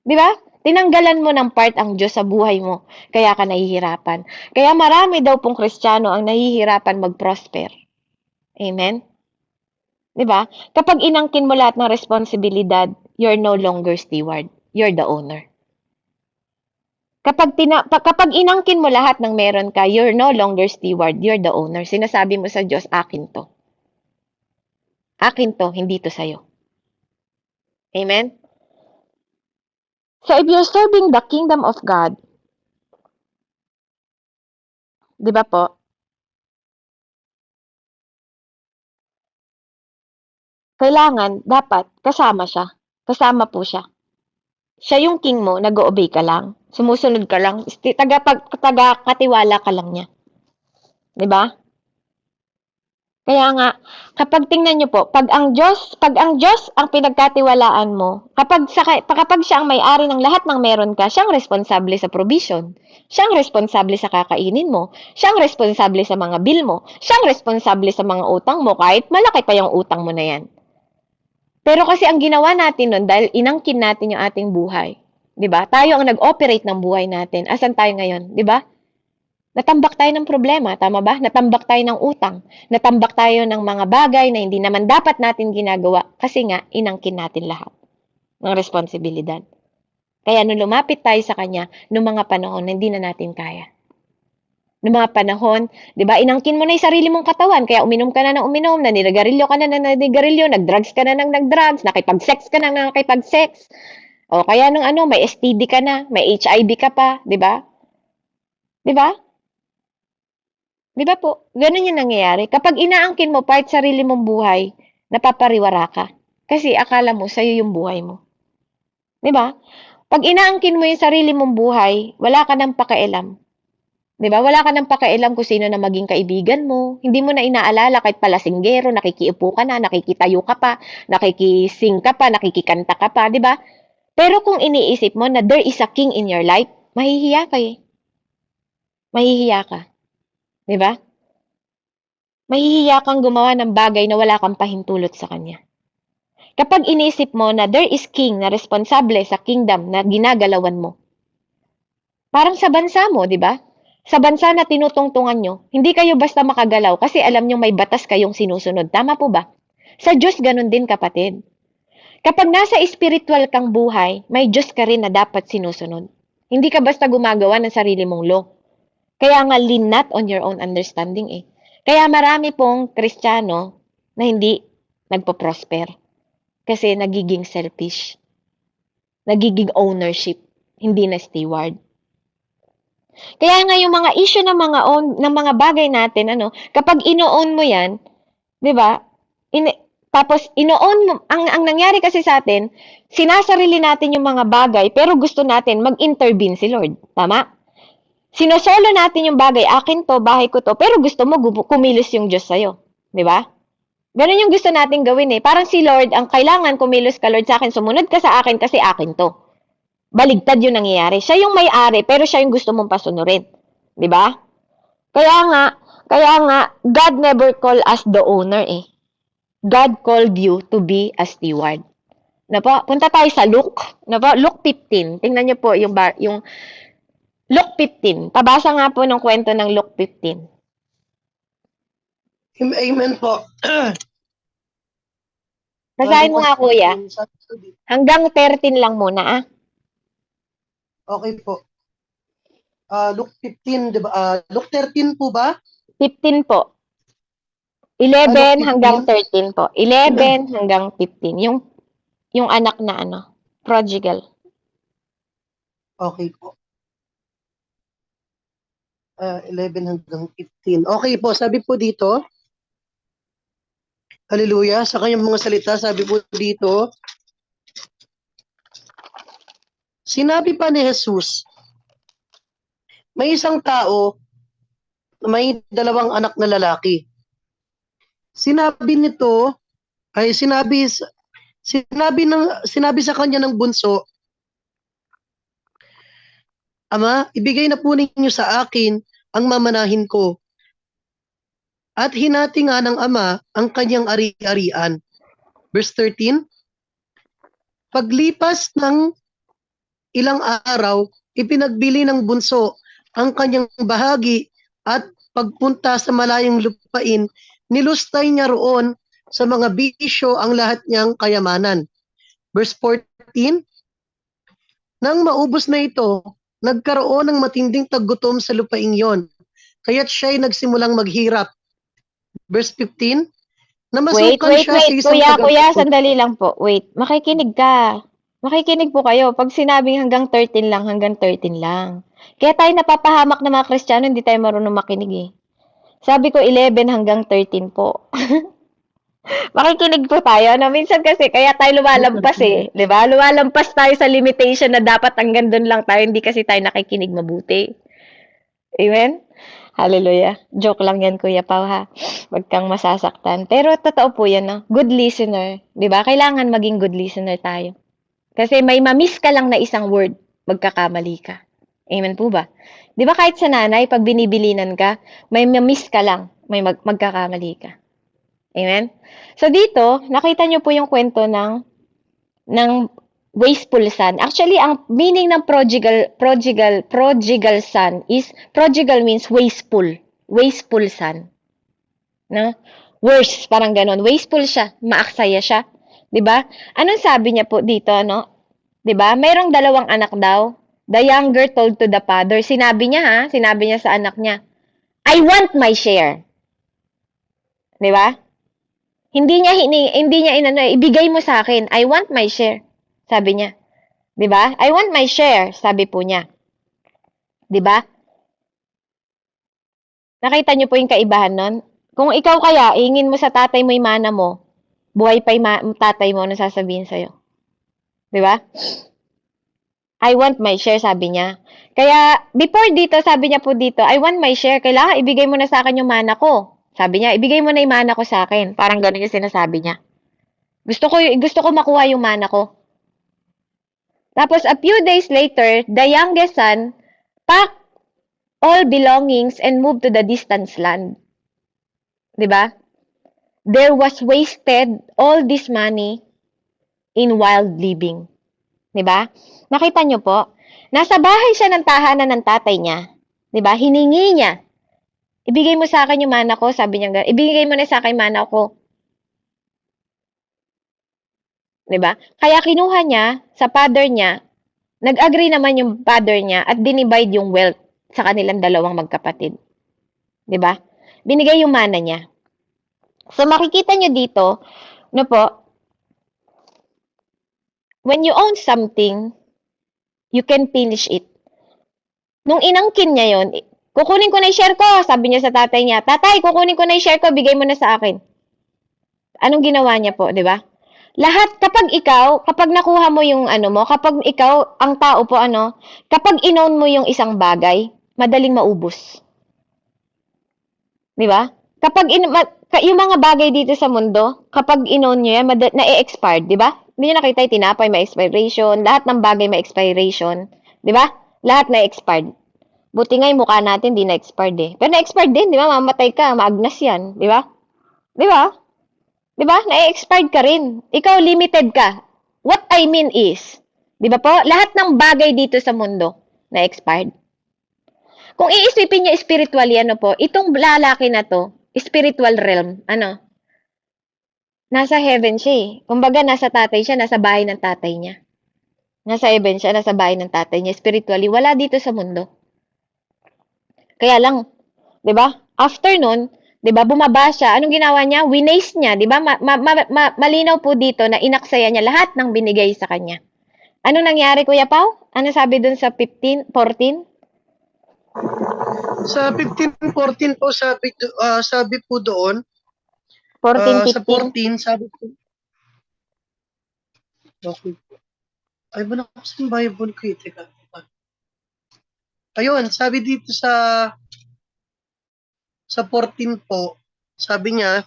Di ba? Tinanggalan mo ng part ang Diyos sa buhay mo. Kaya ka nahihirapan. Kaya marami daw pong Kristiyano ang nahihirapan mag-prosper. Amen? Di ba? Kapag inangkin mo lahat ng responsibilidad, you're no longer steward. You're the owner. Kapag inangkin mo lahat ng meron ka, you're no longer steward. You're the owner. Sinasabi mo sa Diyos, akin to. Akin to, hindi to sa'yo. Amen? So, if you're serving the kingdom of God, di ba po? Kailangan, dapat, kasama siya. Kasama po siya. Siya yung king mo, nag-o-obey ka lang. Sumusunod ka lang. Taga-katiwala ka lang niya. Di ba? Kaya nga, kapag tingnan nyo po, pag ang Diyos ang pinagkatiwalaan mo, kapag siya ang may-ari ng lahat ng meron ka, siyang responsable sa provision. Siyang responsable sa kakainin mo. Siyang responsable sa mga bill mo. Siyang responsable sa mga utang mo, kahit malaki pa yung utang mo na yan. Pero kasi ang ginawa natin nun, dahil inangkin natin yung ating buhay, di ba? Tayo ang nag-operate ng buhay natin. Asan tayo ngayon, di ba? Natambak tayo ng problema, tama ba? Natambak tayo ng utang. Natambak tayo ng mga bagay na hindi naman dapat natin ginagawa kasi nga, inangkin natin lahat ng responsibilidad. Kaya nung lumapit tayo sa Kanya, nung mga panahon na hindi na natin kaya. Nung mga panahon, di ba, inangkin mo na yung sarili mong katawan, kaya uminom ka na ng uminom, naninigarilyo ka na ng naninigarilyo, nag-drugs ka na ng nag-drugs, nakipag-sex ka na ng nakipag-sex. O kaya nung may STD ka na, may HIV ka pa, di ba? Di ba? Di ba po? Ganun yung nangyayari. Kapag inaangkin mo part sarili mong buhay, napapariwara ka. Kasi akala mo, sa'yo yung buhay mo. Di ba? Pag inaangkin mo yung sarili mong buhay, wala ka nang pakialam. Di ba? Wala ka nang pakialam kung sino na maging kaibigan mo. Hindi mo na inaalala kahit palasinggero, nakikiupo ka na, nakikitayo ka pa, nakikising ka pa, nakikikanta ka pa, di ba? Pero kung iniisip mo na there is a king in your life, mahihiya ka eh. Mahihiya ka. Di ba? Mahihiya kang gumawa ng bagay na wala kang pahintulot sa Kanya. Kapag inisip mo na there is king na responsable sa kingdom na ginagalawan mo. Parang sa bansa mo, di ba? Sa bansa na tinutungtungan nyo, hindi kayo basta makagalaw kasi alam nyo may batas kayong sinusunod. Tama po ba? Sa Diyos, ganun din kapatid. Kapag nasa spiritual kang buhay, may Diyos ka rin na dapat sinusunod. Hindi ka basta gumagawa ng sarili mong law. Kaya nga, lean not on your own understanding eh. Kaya marami pong Kristiyano na hindi nagpo-prosper. Kasi nagiging selfish. Nagiging ownership. Hindi na steward. Kaya nga yung mga issue ng mga bagay natin, kapag ino-own mo yan, 'di ba? Tapos ino-own mo, ang nangyari kasi sa atin, sinasarili natin yung mga bagay, pero gusto natin mag-intervene si Lord. Tama? Sinosolo natin yung bagay, akin to, bahay ko to, pero gusto mo kumilos yung Diyos sa'yo. 'Di ba? Ganun yung gusto natin gawin eh. Parang si Lord, ang kailangan kumilos ka Lord sa akin, sumunod ka sa akin kasi akin to. Baligtad yung nangyayari. Siya yung may-ari, pero siya yung gusto mong pasunurin. 'Di ba? Kaya nga, God never call us the owner eh. God called you to be a steward. Punta tayo sa Luke. Luke 15. Tingnan niyo po yung Luke 15. Pabasa nga po ng kwento ng Luke 15. Amen po. Basahin mo nga kuya. Hanggang 13 lang muna ah. Okay po. Luke 15, di ba? Luke 13 po ba? 15 po. Luke 11 15? hanggang 13 po. 11 hanggang 15. Yung anak na prodigal. Okay po. 11 hanggang 15. Okay po, sabi po dito, hallelujah, sa kanyang mga salita, sabi po dito, sinabi pa ni Jesus, may isang tao na may 2 anak na lalaki. Sinabi sa kanya ng bunso, Ama, ibigay na po ninyo sa akin ang mamanahin ko. At hinati nga ng ama ang kanyang ari-arian. Verse 13, paglipas ng ilang araw, ipinagbili ng bunso ang kanyang bahagi at pagpunta sa malayong lupain, nilustay niya roon sa mga bisyo ang lahat niyang kayamanan. Verse 14, nang maubos na ito, nagkaroon ng matinding taggutom sa lupaing yon, kaya't siya'y nagsimulang maghirap. Verse 15, namasukan siya sa isang Kuya, sandali lang po. Wait, makikinig ka. Makikinig po kayo. Pag sinabing hanggang 13 lang, hanggang 13 lang. Kaya tayo napapahamak na mga Kristiyano, hindi tayo marunong makinig eh. Sabi ko 11 hanggang 13 po. Makikinig po tayo. Minsan kasi, kaya tayo lumalampas eh. Di ba? Lumalampas tayo sa limitation na dapat hanggang doon lang tayo, hindi kasi tayo nakikinig mabuti. Amen? Hallelujah. Joke lang yan, Kuya Pao, ha? Huwag kang masasaktan. Pero totoo po yan, no? Good listener. Di ba? Kailangan maging good listener tayo. Kasi may mamiss ka lang na isang word, magkakamali ka. Amen po ba? Di ba kahit sa nanay, pag binibilinan ka, may mamiss ka lang, may magkakamali ka. Amen? So dito, nakita nyo po yung kwento ng wasteful son. Actually, ang meaning ng prodigal son is, prodigal means wasteful. Wasteful son. No? Worse, parang ganon. Wasteful siya. Maaksaya siya. 'Di ba? Anong sabi niya po dito, no? 'Di ba? Mayroong 2 anak daw. The younger told to the father. Sinabi niya sa anak niya, I want my share. 'Di ba? Hindi niya ibigay mo sa akin. I want my share. Sabi niya. 'Di ba? I want my share, sabi po niya. 'Di ba? Nakita niyo po yung kaibahan nun? Kung ikaw kaya, ihingin mo sa tatay mo yung mana mo, buhay pa yung tatay mo, ano sasabihin sa'yo? 'Di ba? I want my share, sabi niya. Kaya, before dito, sabi niya po dito, I want my share, kailangan ibigay mo na sa akin yung mana ko. Sabi niya, ibigay mo na yung mana ko sa akin. Parang gano'n yung sinasabi niya. Gusto ko makuha yung mana ko. Tapos, a few days later, the youngest son packed all belongings and moved to the distant land. 'Di ba? There was wasted all this money in wild living. 'Di ba? Nakita niyo po, nasa bahay siya ng tahanan ng tatay niya. 'Di ba? Hiningi niya. Ibigay mo sa akin yung mana ko, sabi niya. Ibigay mo na sa akin mana ko. 'Di ba? Kaya kinuha niya sa father niya, nag-agree naman yung father niya at dinivide yung wealth sa kanilang dalawang magkapatid. 'Di ba? Binigay yung mana niya. So makikita niyo dito, no po, when you own something, you can finish it. Nung inangkin niya yon, kukunin ko na yung share ko, sabi niya sa tatay niya, tatay, kukunin ko na yung share ko, bigay mo na sa akin. Anong ginawa niya po, di ba? Lahat, kapag nakuha mo yung ano mo, kapag ikaw, ang tao po, kapag inown mo yung isang bagay, madaling maubos. Di ba? Yung mga bagay dito sa mundo, kapag inown nyo yan, na-e-expired, di ba? Hindi nyo nakita yung tinapay, may expiration, lahat ng bagay may expiration, di ba? Lahat na-expired. Buti nga yung mukha natin, di na-expired eh. Pero na-expired din, di ba? Mamatay ka, maagnas yan, di ba? Di ba? Di ba? Na-expired ka rin. Ikaw, limited ka. What I mean is, di ba po? Lahat ng bagay dito sa mundo, na-expired. Kung iisipin niya spiritually, po, itong lalaki na to, spiritual realm, nasa heaven siya eh. Kumbaga, nasa tatay siya, nasa bahay ng tatay niya. Nasa heaven siya, nasa bahay ng tatay niya. Spiritually, wala dito sa mundo. Kaya lang, 'di ba? After nun, 'di ba, bumaba siya. Anong ginawa niya? Winaste niya, 'di ba? Malinaw po dito na inaksaya niya lahat ng binigay sa kanya. Ano nangyari, Kuya Pao? Ano sabi dun sa 15, 14? Sa 15-14 po, sabi po doon, 14, sa 15? 14, sabi po, okay. Ay, ba na kasi yung Bible ko, teka. Ayun, sabi dito sa 14 po, sabi niya,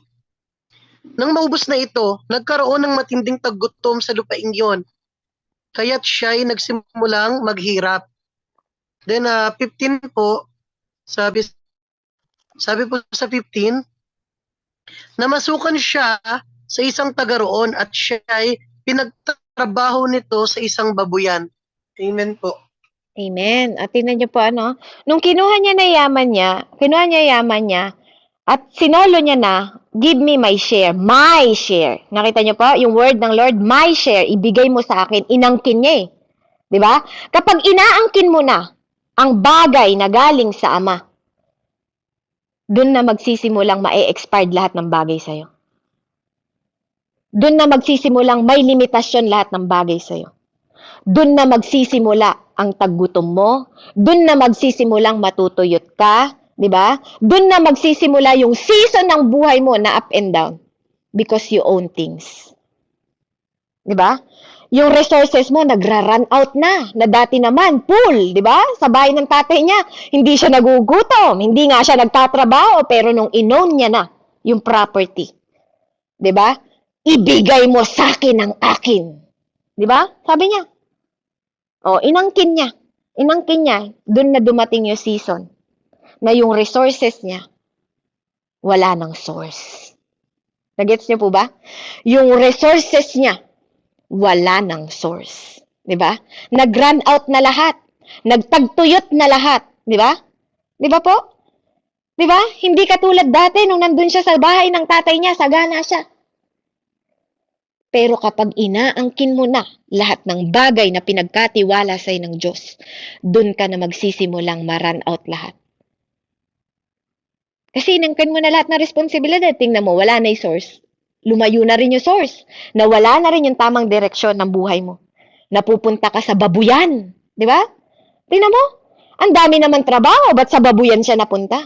nang maubos na ito, nagkaroon ng matinding taggutom sa lupaing iyon. Kaya't siya ay nagsimulang maghirap. Then 15 po, sabi po sa 15, namasukan siya sa isang taga roon at siya ay pinagtrabaho nito sa isang babuyan. Amen po. Amen. At tingnan niyo po, nung kinuha niya yaman niya, at sinolo niya na, give me my share. My share. Nakita niyo po, yung word ng Lord, my share, ibigay mo sa akin. Inangkin niya eh. Di ba? Kapag inaangkin mo na ang bagay na galing sa Ama, dun na magsisimulang ma-expired lahat ng bagay sa'yo. Dun na magsisimulang may limitasyon lahat ng bagay sa'yo. Dun na magsisimula ang taggutom mo. Dun na magsisimulang matutuyot ka. Di ba? Dun na magsisimula yung season ng buhay mo na up and down. Because you own things. Di ba? Yung resources mo nagra-run out na dati naman, full, di ba? Sa bahay ng tatay niya, hindi siya nagugutom, hindi nga siya nagtatrabaho, pero nung inown niya na yung property, di ba? Ibigay mo sa akin ang akin. Di ba? Sabi niya. Inangkin niya, dun na dumating yung season na yung resources niya, wala nang source. Nagets niyo po ba? Yung resources niya, wala nang source. Di ba? Nag-run out na lahat. Nagtagtuyot na lahat. Di ba? Di ba po? Di ba? Hindi katulad dati nung nandun siya sa bahay ng tatay niya, sagana siya. Pero kapag inaangkin mo na lahat ng bagay na pinagkatiwala sa'yo ng Diyos, dun ka na magsisimulang ma-run out lahat. Kasi inangkin mo na lahat ng responsibilidad. Tingnan mo, wala na yung source. Lumayo na rin yung source. Nawala na rin yung tamang direksyon ng buhay mo. Napupunta ka sa babuyan. Di ba? Tingnan mo, ang dami naman trabaho. Ba't sa babuyan siya napunta?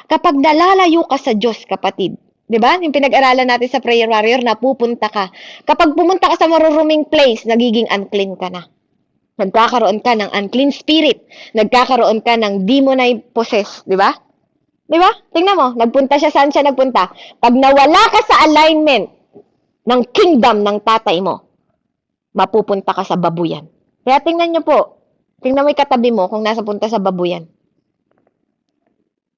Kapag nalalayo ka sa Diyos, kapatid, di ba? Yung pinag-aralan natin sa prayer warrior, napupunta ka. Kapag pumunta ka sa maruruming place, nagiging unclean ka na. Nagkakaroon ka ng unclean spirit. Nagkakaroon ka ng demonized possess, di ba? Di ba? Tingnan mo, nagpunta siya, saan siya nagpunta? Pag nawala ka sa alignment ng kingdom ng tatay mo, mapupunta ka sa babuyan. Kaya tingnan niyo po, tingnan mo yung katabi mo kung nasa punta sa babuyan.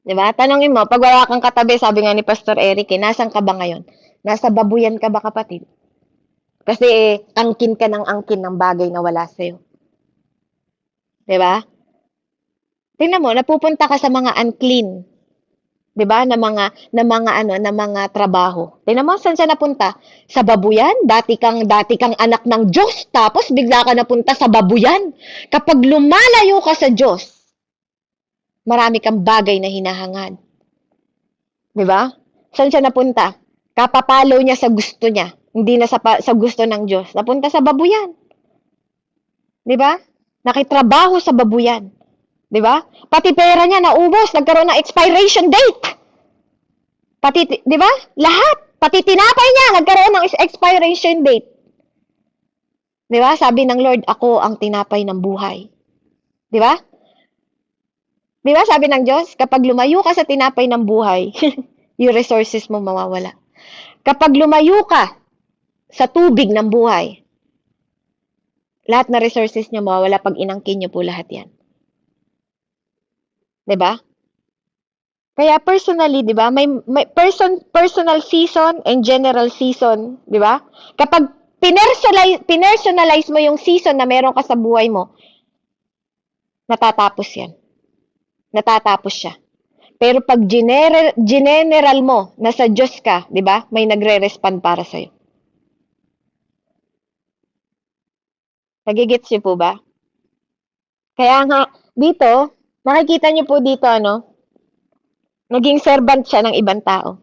Diba? Tanongin mo, pag wala kang katabi, sabi nga ni Pastor Eric, nasan ka ba ngayon? Nasa babuyan ka ba, kapatid? Kasi angkin ka ng angkin ng bagay na wala sa'yo. 'Di ba? Tingnan mo, napupunta ka sa mga unclean, 'di ba? Na mga trabaho. Tingnan mo saan siya napunta? Sa babuyan? Dati kang anak ng Diyos, tapos bigla ka napunta sa babuyan. Kapag lumalayo ka sa Diyos, marami kang bagay na hinahangad, 'di ba? Saan siya napunta? Kapapalo niya sa gusto niya, hindi na sa gusto ng Diyos. Napunta sa babuyan, 'di ba? Nakitrabaho sa babuyan, 'di ba? Pati pera niya naubos, nagkaroon ng expiration date. Pati, 'di ba? Lahat, pati tinapay niya nagkaroon ng expiration date. 'Di ba? Sabi ng Lord, ako ang tinapay ng buhay. 'Di ba? 'Di ba sabi ng Diyos, kapag lumayo ka sa tinapay ng buhay, yung resources mo mawawala. Kapag lumayo ka sa tubig ng buhay, lahat na resources niyo mawawala pag inangkin niyo po lahat 'yan. 'Di ba? Kaya personally, 'di ba, may personal season and general season, 'di ba? Kapag pinersonalize mo yung season na meron ka sa buhay mo, natatapos 'yan. Natatapos siya. Pero pag general mo, nasa Diyos ka, 'di ba? May nagre-respond para sa iyo. Nagigets niyo po ba? Kaya nga dito, makikita niyo po dito naging servant siya ng ibang tao.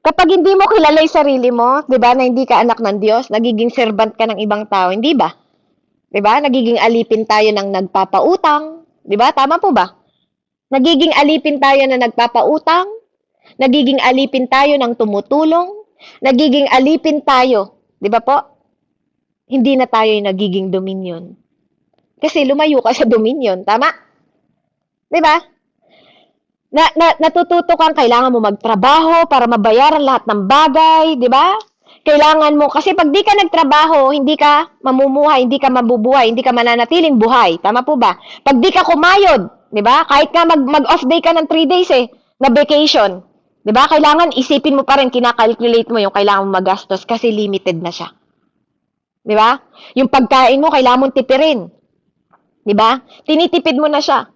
Kapag hindi mo kilala yung sarili mo, 'di ba, na hindi ka anak ng Diyos, nagiging servant ka ng ibang tao, hindi ba? 'Di ba? Nagiging alipin tayo ng nagpapautang, 'di ba? Tama po ba? Nagiging alipin tayo na nagpapautang, nagiging alipin tayo ng tumutulong, nagiging alipin tayo, 'di ba po? Hindi na tayo yung nagiging dominion. Kasi lumayo ka sa dominion, tama? 'Di ba? Natututo kang kailangan mo magtrabaho para mabayaran lahat ng bagay, 'di ba? Kailangan mo kasi pag di ka nagtrabaho, hindi ka mamumuhay, hindi ka mabubuhay, hindi ka mananatiling buhay. Tama po ba? Pag di ka kumayod, 'di ba? Kahit nga mag-off day ka ng 3 days na vacation, 'di ba? Kailangan isipin mo pa rin, kina-calculate mo yung kailangan mo magastos kasi limited na siya. 'Di ba? Yung pagkain mo kailangan mong tipirin. 'Di ba? Tinitipid mo na siya.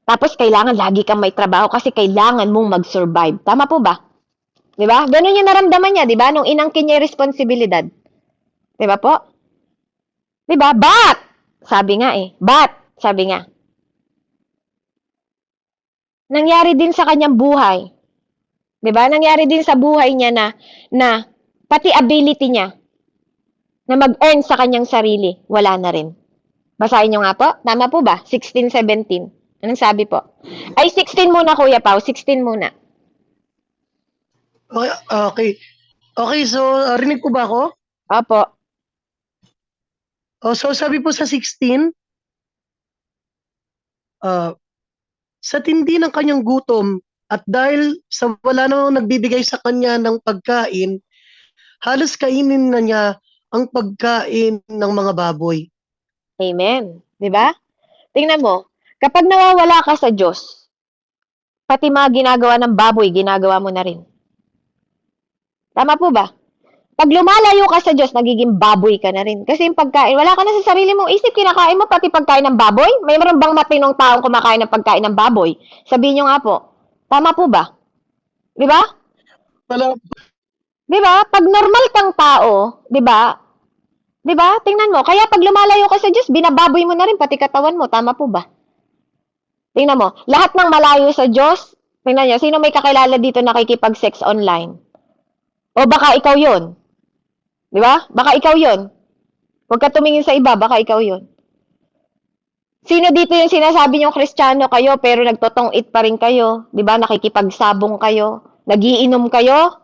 Tapos kailangan lagi kang may trabaho kasi kailangan mong mag-survive. Tama po ba? 'Di ba? Ganun yung naramdaman niya, 'di ba? Nung inangkin niya yung responsibilidad. 'Di ba po? 'Di ba? But, sabi nga but, sabi nga, nangyari din sa kanyang buhay. 'Di ba? Nangyari din sa buhay niya na pati ability niya na mag-earn sa kanyang sarili, wala na rin. Basahin niyo nga po. Tama po ba? 16:17. Anong sabi po? Ay, 16 muna, Kuya Pao. 16 muna. Okay, okay. Okay, so rinig ko ba ako? Opo. So sabi po sa 16, sa tindi ng kanyang gutom at dahil sa wala namang nagbibigay sa kanya ng pagkain, halos kainin na niya ang pagkain ng mga baboy. Amen. 'Di ba? Tingnan mo, kapag nawawala ka sa Diyos, pati mga ginagawa ng baboy, ginagawa mo na rin. Tama po ba? Pag lumalayo ka sa Diyos, nagiging baboy ka na rin. Kasi yung pagkain, wala ka na sa sarili mong isip, kinakain mo pati pagkain ng baboy? Mayroon bang matinong taong kumakain ng pagkain ng baboy? Sabihin nyo nga po. Tama po ba? Di ba? Wala. Di ba? Pag normal kang tao, di ba? Di ba? Tingnan mo. Kaya pag lumalayo ka sa Diyos, binababoy mo na rin pati katawan mo. Tama po ba? Tingnan mo. Lahat ng malayo sa Diyos, tingnan nyo, sino may kakilala dito nakikipag-sex online? O baka ikaw yon, di ba? Baka ikaw yon. Huwag ka tumingin sa iba, baka ikaw yon. Sino dito yung sinasabi niyong Kristiyano kayo pero nagtotong-it pa rin kayo? Di ba? Nakikipagsabong kayo, nagiinom kayo,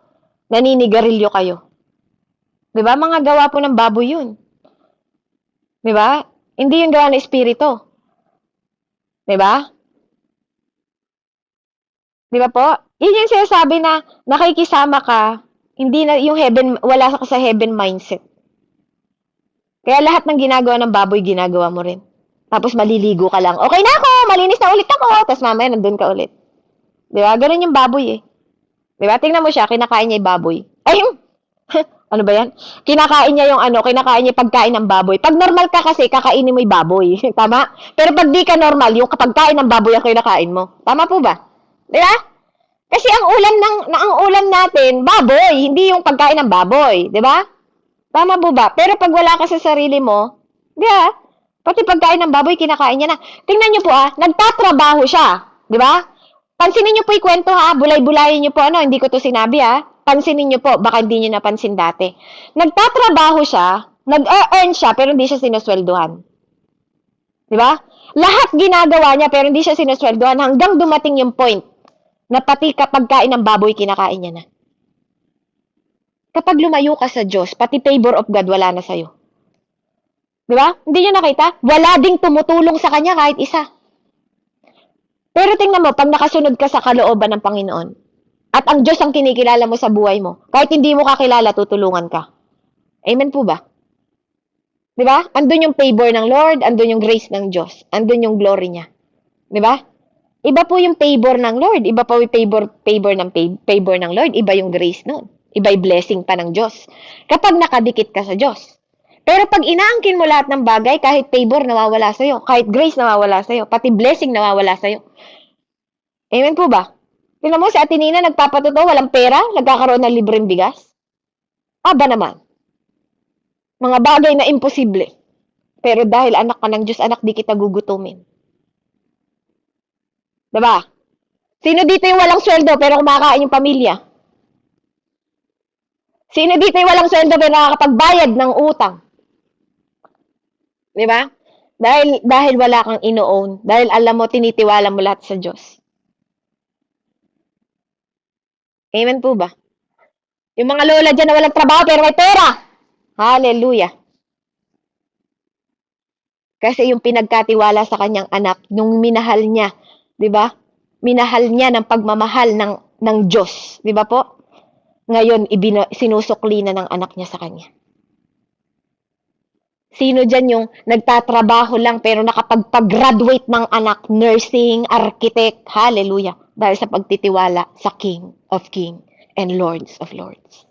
naninigarilyo kayo. Di ba? Mga gawa po ng baboy yun. Di ba? Hindi yung gawa ng espiritu. Di ba? Di ba po? Yun yung sinasabi na nakikisama ka, hindi na yung heaven, wala ka sa heaven mindset. Kaya lahat ng ginagawa ng baboy, ginagawa mo rin. Tapos maliligo ka lang. Okay na ako, malinis na ulit ako. Tapos mamaya nandun ka ulit. Di ba? Ganun yung baboy eh. Di ba? Tingnan mo siya, kinakain niya yung baboy. Ay, Ano ba yan? Kinakain niya pagkain ng baboy. Pag normal ka kasi, kakainin mo yung baboy. Tama? Pero pag di ka normal, yung pagkain ng baboy ang kinakain mo. Tama po ba? Di ba? Kasi ang ulam natin, baboy, hindi yung pagkain ng baboy. Di ba? Tama po ba? Pero pag wala ka sa sarili mo, di ba? Pati pagkain ng baboy, kinakain niya na. Tingnan niyo po nagtatrabaho siya. Di ba? Pansinin niyo po yung kwento bulay-bulayin niyo po hindi ko to sinabi Pansinin niyo po, baka hindi niyo napansin dati. Nagtatrabaho siya, nag-earn siya, pero hindi siya sinusweldohan. Di ba? Lahat ginagawa niya, pero hindi siya sinusweldohan hanggang dumating yung point na pati kapagkain ng baboy, kinakain niya na. Kapag lumayo ka sa Diyos, pati favor of God, wala na sa'yo. Di ba? Hindi niyo nakita? Wala ding tumutulong sa kanya kahit isa. Pero tingnan mo, pag nakasunod ka sa kalooban ng Panginoon, at ang Diyos ang kinikilala mo sa buhay mo, kahit hindi mo kakilala, tutulungan ka. Amen po ba? Di ba? Andun yung favor ng Lord, andun yung grace ng Diyos, andun yung glory niya. Di ba? Iba po yung favor ng Lord, iba pa yung favor ng Lord, iba yung grace nun. Iba yung blessing pa ng Diyos. Kapag nakadikit ka sa Diyos. Pero pag inaangkin mo lahat ng bagay, kahit favor nawawala sa'yo, kahit grace nawawala sa'yo, pati blessing nawawala sa'yo. Amen po ba? Tingnan mo, si Ate Nina nagpapatotoo, walang pera, nagkakaroon ng libreng bigas. Aba naman. Mga bagay na imposible. Pero dahil anak ka ng Diyos, anak, di kita gugutumin. Diba? Sino dito yung walang sweldo pero kumakain yung pamilya? Sino dito yung walang sweldo pero nakakapagbayad ng utang? Diba? Dahil wala kang ino-own. Dahil alam mo, tinitiwala mo lahat sa Diyos. Amen po ba? Yung mga lola dyan na walang trabaho pero may pera. Hallelujah. Kasi yung pinagkatiwala sa kanyang anak, nung minahal niya, di ba? Minahal niya ng pagmamahal ng Diyos. Di ba po? Ngayon, sinusukli na ng anak niya sa kanya. Sino dyan yung nagtatrabaho lang pero nakapagpag-graduate ng anak, nursing, architect, hallelujah, dahil sa pagtitiwala sa King of Kings and Lords of Lords.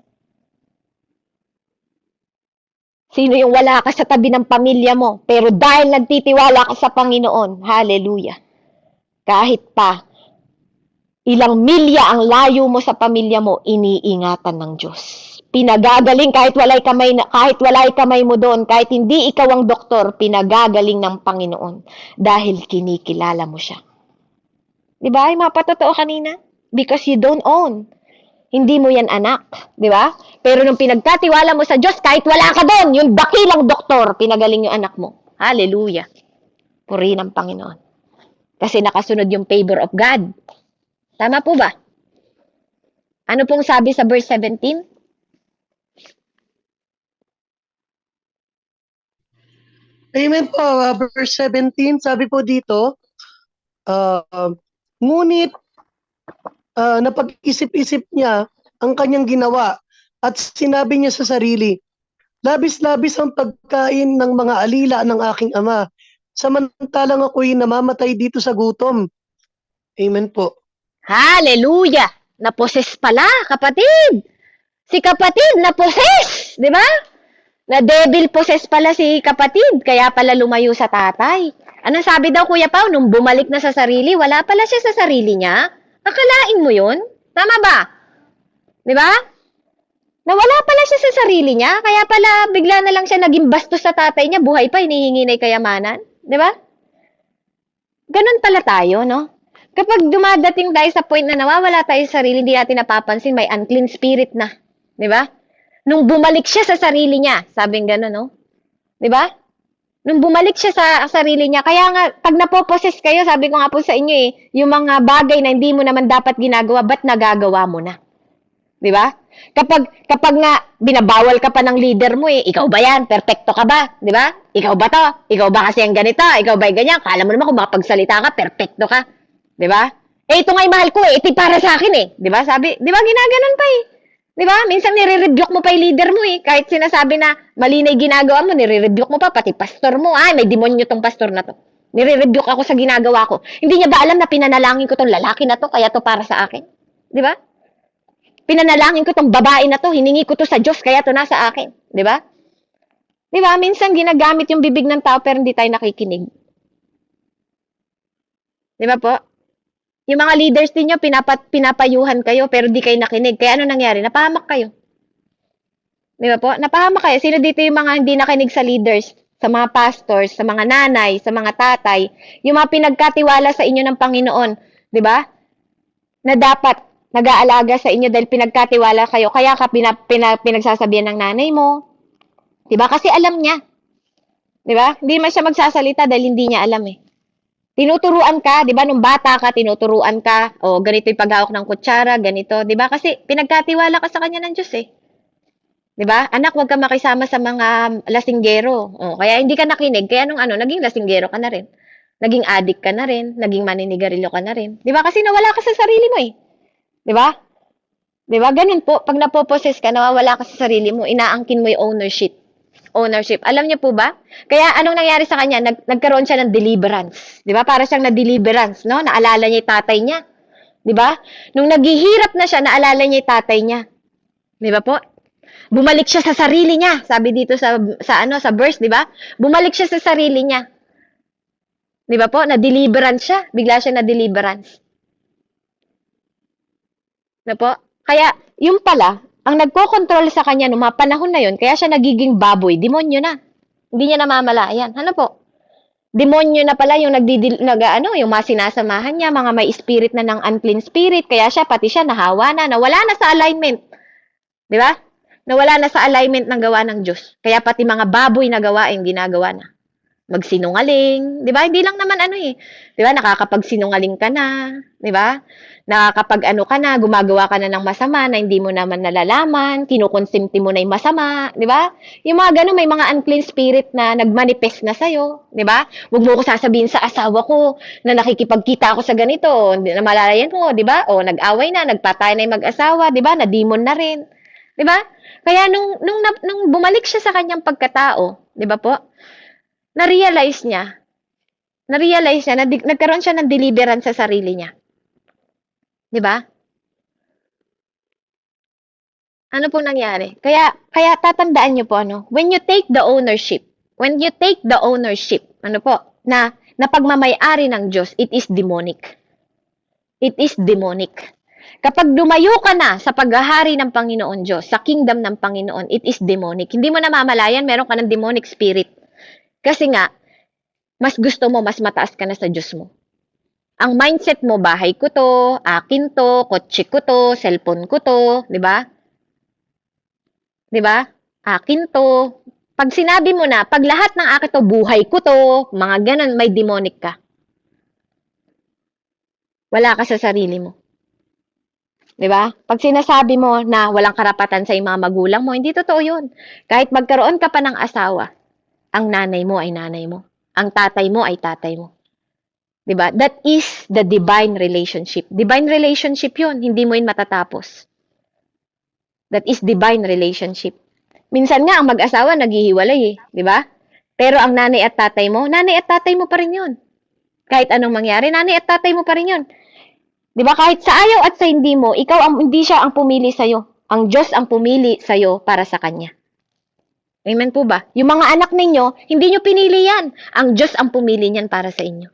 Sino yung wala ka sa tabi ng pamilya mo, pero dahil nagtitiwala ka sa Panginoon, hallelujah, kahit pa ilang milya ang layo mo sa pamilya mo, iniingatan ng Diyos. Pinagagaling kahit walay kamay mo doon, kahit hindi ikaw ang doktor, pinagagaling ng Panginoon dahil kinikilala mo siya. Di ba? Ay mapatotoo kanina? Because you don't own. Hindi mo yan anak. Di ba? Pero nung pinagkatiwala mo sa Diyos, kahit wala ka doon, yung dakilang doktor, pinagaling yung anak mo. Hallelujah. Purihin ang Panginoon. Kasi nakasunod yung favor of God. Tama po ba? Ano pong sabi sa verse 17? Amen po. Verse 17, sabi po dito, ngunit napag-isip-isip niya ang kanyang ginawa at sinabi niya sa sarili, labis-labis ang pagkain ng mga alila ng aking ama, samantalang ako'y namamatay dito sa gutom. Amen po. Hallelujah! Naposes pala, kapatid! Si kapatid, naposes! Di ba? Na devil possessed pala si kapatid, kaya pala lumayo sa tatay. Anong sabi daw Kuya Pao, nung bumalik na sa sarili, wala pala siya sa sarili niya? Akalain mo yun? Tama ba? Di ba? Nawala pala siya sa sarili niya, kaya pala bigla na lang siya naging bastos sa tatay niya, buhay pa, hinihingi na kayamanan. Di ba? Ganun pala tayo, no? Kapag dumadating tayo sa point na nawawala tayo sa sarili, hindi natin napapansin, may unclean spirit na. Di ba? Nung bumalik siya sa sarili niya, sabing gano'n, no? Di ba? Nung bumalik siya sa sarili niya, kaya nga, pag napoposes kayo, sabi ko nga po sa inyo yung mga bagay na hindi mo naman dapat ginagawa, ba't nagagawa mo na? Di ba? Kapag nga, binabawal ka pa ng leader mo ikaw ba yan? Perfecto ka ba? Di ba? Ikaw ba to? Ikaw ba kasi ang ganito? Ikaw ba yung ganyan? Kala mo naman kung makapagsalita ka, perfecto ka. Di ba? Ito nga'y mahal ko ito para sa akin Di ba? Sabi, di ba ginaganon pa Di ba? Minsan nire-rebuke mo pa yung leader mo Kahit sinasabi na mali na yung ginagawa mo, nire-rebuke mo pa, pati pastor mo. Ay, may demonyo tong pastor na to. Nire-rebuke ako sa ginagawa ko. Hindi niya ba alam na pinanalangin ko tong lalaki na to, kaya to para sa akin? Di ba? Pinanalangin ko tong babae na to, hiningi ko to sa Diyos, kaya to nasa akin. Di ba? Di ba? Minsan ginagamit yung bibig ng tao pero hindi tayo nakikinig. Di ba po? Yung mga leaders ninyo, pinapayuhan kayo pero di kayo nakinig. Kaya ano nangyari? Napahamak kayo. Di ba po? Napahamak kayo. Sino dito yung mga hindi nakinig sa leaders? Sa mga pastors, sa mga nanay, sa mga tatay, yung mga pinagkatiwala sa inyo ng Panginoon, di ba? Na dapat nag-aalaga sa inyo dahil pinagkatiwala kayo, kaya ka pinagsasabihan ng nanay mo, di ba? Kasi alam niya, di ba? Hindi man siya magsasalita dahil hindi niya alam eh. Tinuturuan ka, di ba? Nung bata ka, tinuturuan ka, o ganito yung paghawak ng kutsara, ganito, di ba? Kasi pinagkatiwala ka sa kanya ng Diyos eh. 'Di ba? Anak, huwag ka makisama sa mga lasinggero. Oh, kaya hindi ka nakinig, kaya naging lasinggero ka na rin. Naging addict ka na rin, naging maninigarilyo ka na rin. 'Di ba? Kasi nawala ka sa sarili mo eh. 'Di ba? 'Di ba? Ganun po, pag napoposes ka, nawawala ka sa sarili mo, inaangkin mo yung ownership. Ownership. Alam niyo po ba? Kaya anong nangyari sa kanya? Nagkaroon siya ng deliverance. 'Di ba? Para siyang na-deliverance, no? Naalala niya yung tatay niya. 'Di ba? Nung naghihirap na siya, naalala niya yung tatay niya. 'Di ba po? Bumalik siya sa sarili niya. Sabi dito sa verse, 'di ba? Bumalik siya sa sarili niya. 'Di ba po? Na-deliverance siya. Bigla siya na-deliverance. Na po? Kaya, yung pala, ang nagko-control sa kanya noong mga panahon na yun, kaya siya nagiging baboy, demonyo na. Hindi niya namamalayan. Ano po? Demonyo na pala yung yung mga sinasamahan niya, mga may spirit na ng unclean spirit, kaya pati siya nahawa na, nawala na sa alignment. 'Di ba? Nawala na sa alignment ng gawa ng Diyos. Kaya pati mga baboy na gawain, ginagawa na. Magsinungaling, 'di ba? Hindi lang naman 'di ba? Nakakapagsinungaling ka na, 'di ba? Nakakapag ka na, gumagawa ka na ng masama na hindi mo naman nalalaman, kinukonsinti mo na 'yung masama, 'di ba? Yung mga may mga unclean spirit na nagmanifest na sa'yo, 'di ba? Huwag mo ko sasabihin sa asawa ko na nakikipagkita ako sa ganito, na malalayan mo, 'di ba? O nag-away na, nagpatay na 'yung mag-asawa, 'di ba? Na demon na rin. 'Di ba? Kaya nung bumalik siya sa kanyang pagkatao, 'di ba po? Na-realize niya, nagkaroon siya ng deliverance sa sarili niya. 'Di ba? Ano pong nangyari? Kaya tatandaan niyo po when you take the ownership, na pagmamay-ari ng Diyos, it is demonic. It is demonic. Kapag lumayo ka na sa paghahari ng Panginoon Diyos, sa kingdom ng Panginoon, it is demonic. Hindi mo namamalayan, meron ka ng demonic spirit. Kasi nga, mas gusto mo, mas mataas ka na sa Diyos mo. Ang mindset mo, bahay ko to, akin to, kotse ko to, cellphone ko to, di ba? Di ba? Akin to. Pag sinabi mo na, pag lahat ng akin to, buhay ko to, mga ganun, may demonic ka. Wala ka sa sarili mo. 'Di ba? Pag sinasabi mo na walang karapatan sa mga magulang mo, hindi totoo 'yun. Kahit magkaroon ka pa ng asawa, ang nanay mo ay nanay mo. Ang tatay mo ay tatay mo. 'Di ba? That is the divine relationship. Divine relationship 'yun, hindi mo 'yun matatapos. That is divine relationship. Minsan nga ang mag-asawa naghihiwalay 'di ba? Pero ang nanay at tatay mo pa rin 'yun. Kahit anong mangyari, nanay at tatay mo pa rin 'yun. 'Di ba? Kahit sa ayaw at sa hindi mo, hindi siya ang pumili sa iyo. Ang Diyos ang pumili sa iyo para sa kanya. Amen po ba? Yung mga anak ninyo, hindi nyo pinili yan. Ang Diyos ang pumili niyan para sa inyo.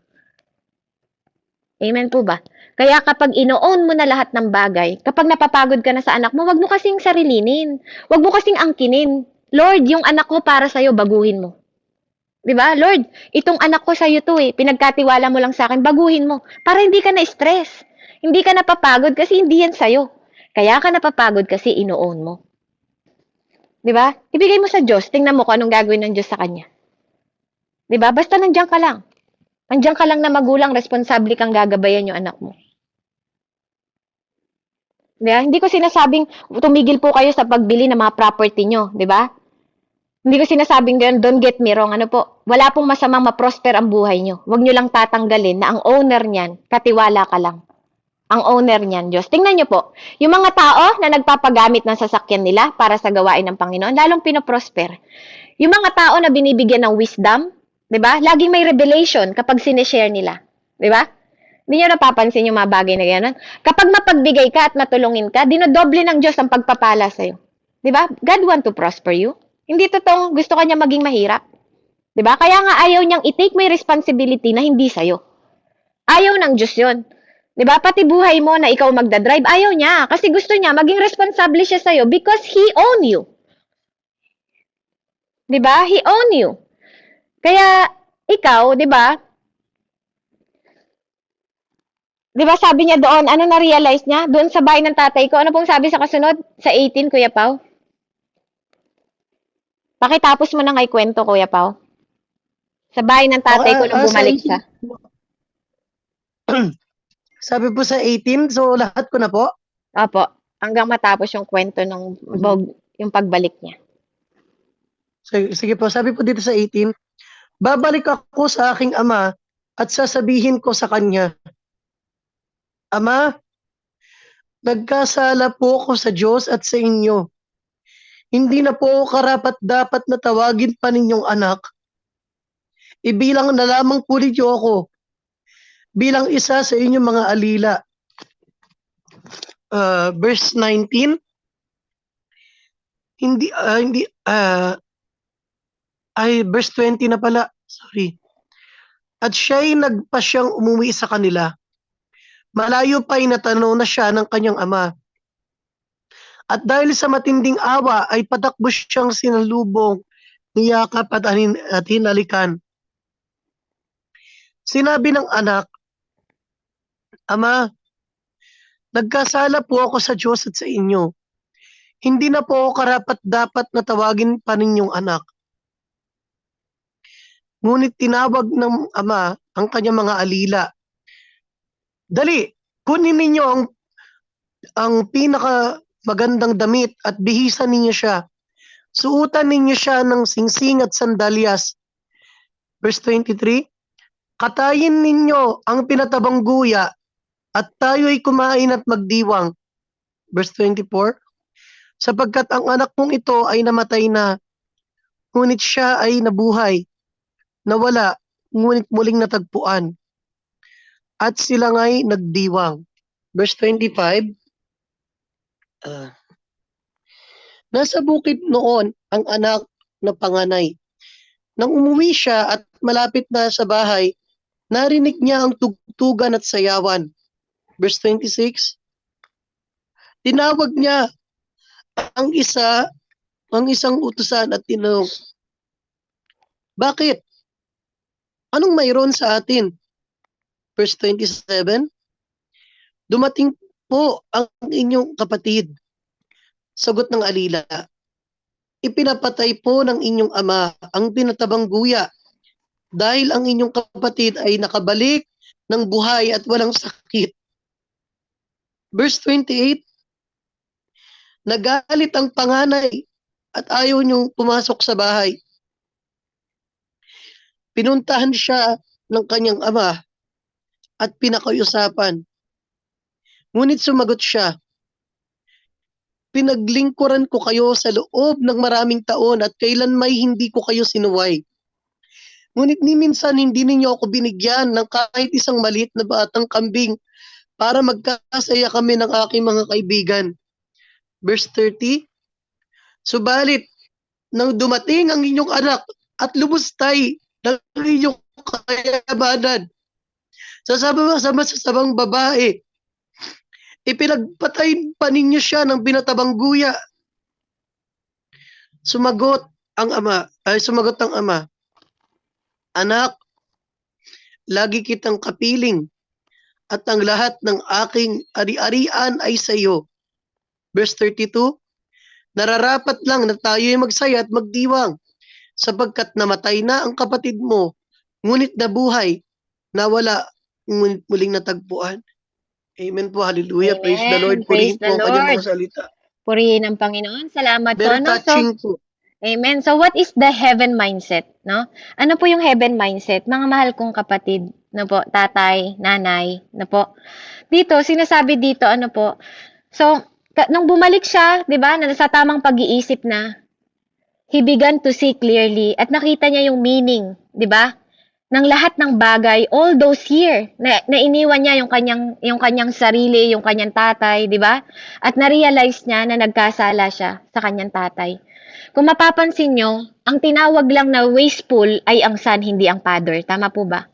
Amen po ba? Kaya kapag ino-own mo na lahat ng bagay, kapag napapagod ka na sa anak mo, wag mo kasing sarilinin. Wag mo kasing angkinin. Lord, yung anak ko para sa iyo, baguhin mo. 'Di ba? Lord, itong anak ko sa iyo to pinagkatiwala mo lang sa akin, baguhin mo para hindi ka na stress. Hindi ka napapagod kasi hindi yan sa'yo. Kaya ka napapagod kasi ino-own mo. 'Di ba? Ibigay mo sa Diyos, tingnan mo kung anong gagawin ng Diyos sa kanya. 'Di ba? Basta nandiyan ka lang. Nandiyan ka lang na magulang, responsable kang gagabayan yung anak mo. 'Di ba? Hindi ko sinasabing tumigil po kayo sa pagbili ng mga property nyo, 'di ba? Hindi ko sinasabing ganun, don't get me wrong, wala pong masamang ma-prosper ang buhay nyo. Huwag nyo lang tatanggalin na ang owner niyan, katiwala ka lang. Ang owner niyan, Diyos. Tingnan nyo po, yung mga tao na nagpapagamit ng sasakyan nila para sa gawain ng Panginoon, lalong pinoprosper. Yung mga tao na binibigyan ng wisdom, di ba? Laging may revelation kapag sinishare nila. Di ba? Hindi niyo napapansin yung mga bagay na gano'n? Kapag mapagbigay ka at matulungin ka, dinodoble ng Diyos ang pagpapala sa'yo. 'Di ba? God want to prosper you. Hindi totoong gusto kanya maging mahirap. 'Di ba? Kaya nga ayaw niyang i-take may responsibility na hindi sa'yo. Ayaw ng Diyos yun. 'Di ba? Pati buhay mo na ikaw magdadrive, ayaw niya. Kasi gusto niya maging responsable siya sa'yo because He own you. 'Di ba? He own you. Kaya ikaw, 'di ba? 'Di ba sabi niya doon, ano na-realize niya? Doon sa bahay ng tatay ko, ano pong sabi sa kasunod? Sa 18, Kuya Pao? Pakitapos mo na nga ikwento, Kuya Pao. Sa bahay ng tatay ko nung sa bumalik 18, siya. sabi po sa 18, so lahat ko na po. Opo, hanggang matapos yung kwento ng yung pagbalik niya. Sige po, sabi po dito sa 18, babalik ako sa aking ama at sasabihin ko sa kanya, Ama, nagkasala po ako sa Diyos at sa inyo. Hindi na po ako karapat-dapat na tawagin pa ninyong anak. Ibilang na lamang po ninyo ako bilang isa sa inyong mga alila. Verse 19, verse 20 na pala, sorry. At siya'y nagpasyang umuwi sa kanila. Malayo pa'y natanaw na siya ng kanyang ama. At dahil sa matinding awa ay patakbo siyang sinalubong, niyakap at hinalikan. Sinabi ng anak, Ama, nagkasala po ako sa Diyos at sa inyo. Hindi na po ako karapat-dapat na tawagin pa ninyong anak. Ngunit tinawag ng ama ang kanyang mga alila. Dali, kunin ninyo ang pinaka magandang damit at bihisan ninyo siya. Suutan ninyo siya ng singsing at sandalyas. Verse 23, katayin ninyo ang pinatabang guya at tayo'y kumain at magdiwang. Verse 24, sapagkat ang anak kong ito ay namatay na, ngunit siya ay nabuhay, nawala, ngunit muling natagpuan. At sila nga'y nagdiwang. Verse 25, nasa bukid noon ang anak na panganay. Nang umuwi siya at malapit na sa bahay, narinig niya ang tugtugan at sayawan. Verse 26, tinawag niya ang isang utusan at tinanong, bakit? Anong mayroon sa atin? Verse 27, dumating po ang inyong kapatid. Sagot ng alila, ipinapatay po ng inyong ama ang pinatabang guya dahil ang inyong kapatid ay nakabalik ng buhay at walang sakit. Verse 28, nagalit ang panganay at ayaw niyong pumasok sa bahay. Pinuntahan siya ng kanyang ama at pinakiusapan. Ngunit sumagot siya, pinaglingkuran ko kayo sa loob ng maraming taon at kailan may hindi ko kayo sinuway. Ngunit ni minsan hindi ninyo ako binigyan ng kahit isang maliit na batang kambing para magkasaya kami ng aking mga kaibigan. Verse 30, subalit, nang dumating ang inyong anak at lumustay ng inyong kayamanan sa sabang babae, ipinagpatay pa ninyo siya ng binatabang guya. Sumagot ang ama, anak, lagi kitang kapiling at ang lahat ng aking ari-arian ay sa iyo. Verse 32, nararapat lang na tayo'y magsaya at magdiwang sapagkat namatay na ang kapatid mo, ngunit nabuhay, nawala, ngunit muling natagpuan. Amen po, hallelujah, Amen. praise the Lord. Praise Purihin the po ang kanyang Lord. mga salita. Purihin ang Panginoon. Salamat po. Very No? So, touching po. amen. So, what is the heaven mindset? No? Ano po yung heaven mindset? Mga mahal kong kapatid, no po, tatay, nanay, no po. Dito, sinasabi dito, ano po, so, nung bumalik siya, di ba, na sa tamang pag-iisip na, he began to see clearly at nakita niya yung meaning, di ba? ng lahat ng bagay all those year na iniwan niya yung kanyang sarili, yung kanyang tatay, 'di ba? At na-realize niya na nagkasala siya sa kanyang tatay. Kung mapapansin nyo, ang tinawag lang na wasteful ay ang son, hindi ang father. Tama po ba?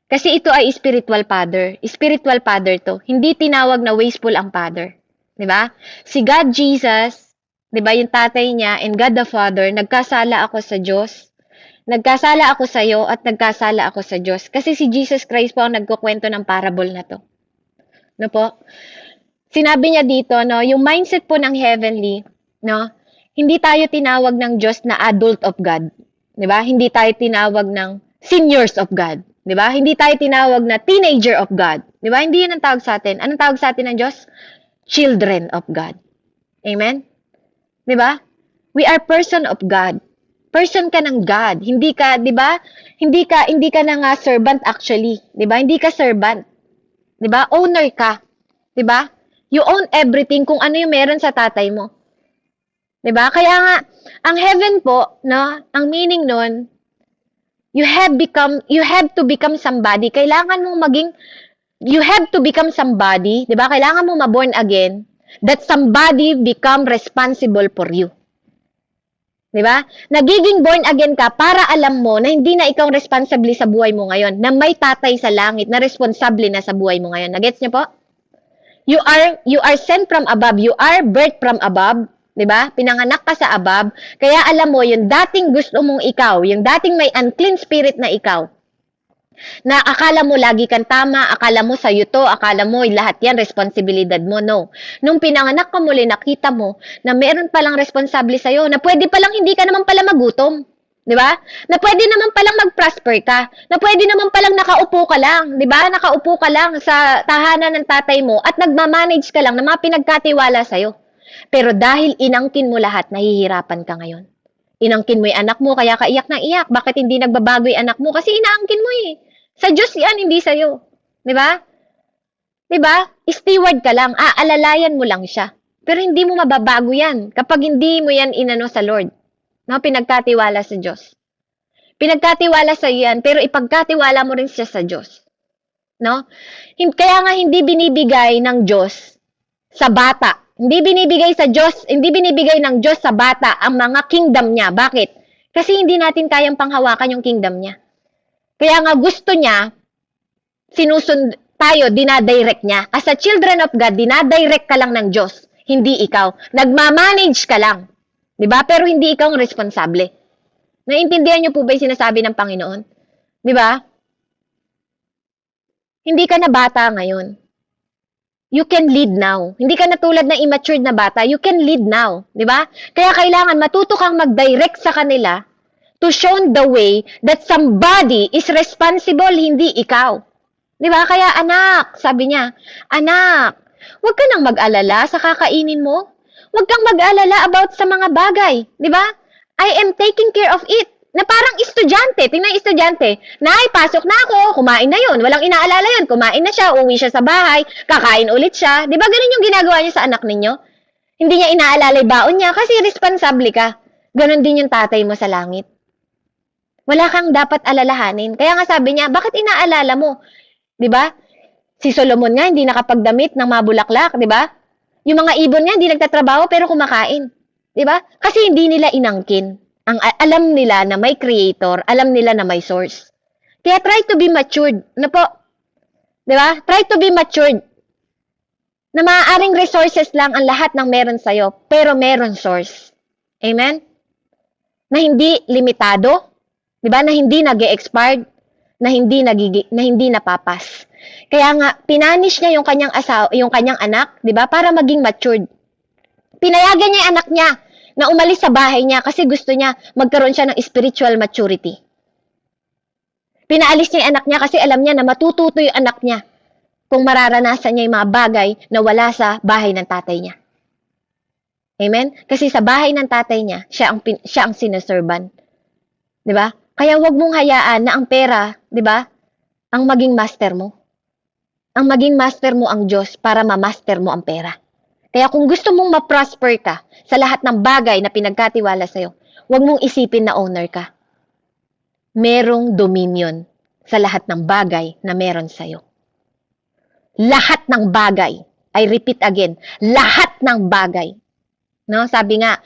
Kasi ito ay spiritual father. Spiritual father to. Hindi tinawag na wasteful ang father. 'Di ba? Si God Jesus, 'di ba, yung tatay niya and God the Father, nagkasala ako sa Diyos. Nagkasala ako sa iyo at nagkasala ako sa Diyos. Kasi si Jesus Christ po ang nagkukwento ng parable na to. No po? Sinabi niya dito, no, yung mindset po ng heavenly, no, hindi tayo tinawag ng Diyos na adult of God. 'Di ba? Hindi tayo tinawag ng seniors of God. 'Di ba? Hindi tayo tinawag na teenager of God. 'Di ba? Hindi 'yun ang tawag sa atin. Anong tawag sa atin ng Diyos? Children of God. Amen? 'Di ba? We are person of God. Person ka ng God. Hindi ka, 'di ba? Hindi ka na nga servant actually, 'di ba? Hindi ka servant. 'Di ba? Owner ka. 'Di ba? You own everything kung ano yung meron sa tatay mo. 'Di ba? Kaya nga ang heaven po, no, ang meaning nun, you have to become somebody. You have to become somebody, 'di ba? Kailangan mo ma-born again that somebody become responsible for you. 'Di ba? Nagiging born again ka para alam mo na hindi na ikaw responsable sa buhay mo ngayon, na may tatay sa langit na responsable na sa buhay mo ngayon. Nagets niyo po? You are sent from above. You are birthed from above. 'Di ba? Pinanganak ka sa above. Kaya alam mo, yung dating gusto mong ikaw, yung dating may unclean spirit na ikaw, na akala mo lagi kang tama, akala mo sa'yo to, akala mo lahat yan, responsibilidad mo. No. Nung pinanganak ka muli, nakita mo na meron palang responsable sa'yo, na pwede palang hindi ka naman pala magutom. Di ba? Na pwede naman palang mag-prosper ka. Na pwede naman palang nakaupo ka lang. Di ba? Nakaupo ka lang sa tahanan ng tatay mo at nagmamanage ka lang ng mga pinagkatiwala sa'yo. Pero dahil inangkin mo lahat, nahihirapan ka ngayon. Inangkin mo yung anak mo, kaya ka iyak na iyak. Bakit hindi nagbabago yung anak mo? Kasi inaangkin mo eh. Sa Diyos yan, hindi sa'yo. Di ba? Di ba? Steward ka lang. Aalalayan mo lang siya. Pero hindi mo mababago yan kapag hindi mo yan inano sa Lord. No? Pinagkatiwala sa Diyos. Pinagkatiwala sa yan, pero ipagkatiwala mo rin siya sa Diyos. No? Kaya nga hindi binibigay ng Diyos sa bata. Hindi binibigay ng Diyos sa bata ang mga kingdom niya. Bakit? Kasi hindi natin kayang panghawakan yung kingdom niya. Kaya nga gusto niya, tayo, dinadirect niya. As a children of God, dinadirect ka lang ng Diyos. Hindi ikaw. Nagmamanage ka lang. Diba? Pero hindi ikaw ang responsable. Naiintindihan niyo po ba yung sinasabi ng Panginoon? Diba? Hindi ka na bata ngayon. You can lead now. Hindi ka na tulad ng immature na bata. You can lead now. Diba? Kaya kailangan matuto kang mag-direct sa kanila to show the way that somebody is responsible, hindi ikaw. Di ba? Kaya anak, sabi niya, anak, huwag ka nang mag-alala sa kakainin mo. Huwag kang mag-alala about sa mga bagay. Di ba? I am taking care of it. Na parang estudyante. Tingnan yung estudyante. Nay, pasok na ako. Kumain na yun. Walang inaalala yun. Kumain na siya. Uwi siya sa bahay. Kakain ulit siya. Di ba ganun yung ginagawa niya sa anak ninyo? Hindi niya inaalala yung baon niya kasi responsable ka. Ganon din yung tatay mo sa langit. Wala kang dapat alalahanin. Kaya nga sabi niya, bakit inaalala mo? 'Di ba? Si Solomon nga hindi nakapagdamit ng mabulaklak, 'di ba? Yung mga ibon nga hindi nagtatrabaho pero kumakain. 'Di ba? Kasi hindi nila inangkin. Alam nila na may creator, alam nila na may source. Kaya try to be matured. Ano po? 'Di ba? Try to be matured. Na maaaring resources lang ang lahat ng meron sa'yo, pero meron source. Amen? Na hindi limitado. Diba? Na hindi nag-e-expired, na hindi napapas. Kaya nga pinanish niya yung kanyang anak, 'di ba? Para maging matured. Pinayagan niya yung anak niya na umalis sa bahay niya kasi gusto niya magkaroon siya ng spiritual maturity. Pinaalis niya yung anak niya kasi alam niya na matututo yung anak niya kung mararanasan niya yung mga bagay na wala sa bahay ng tatay niya. Amen? Kasi sa bahay ng tatay niya, siya ang sinuserban. 'Di ba? Kaya wag mong hayaan na ang pera, 'di ba, ang maging master mo. Ang maging master mo ang Diyos para ma-master mo ang pera. Kaya kung gusto mong ma-prosper ka sa lahat ng bagay na pinagkatiwala sa'yo, wag mong isipin na owner ka. Merong dominion. sa lahat ng bagay na meron sa'yo. Lahat ng bagay. I repeat again, lahat ng bagay. No? Sabi nga,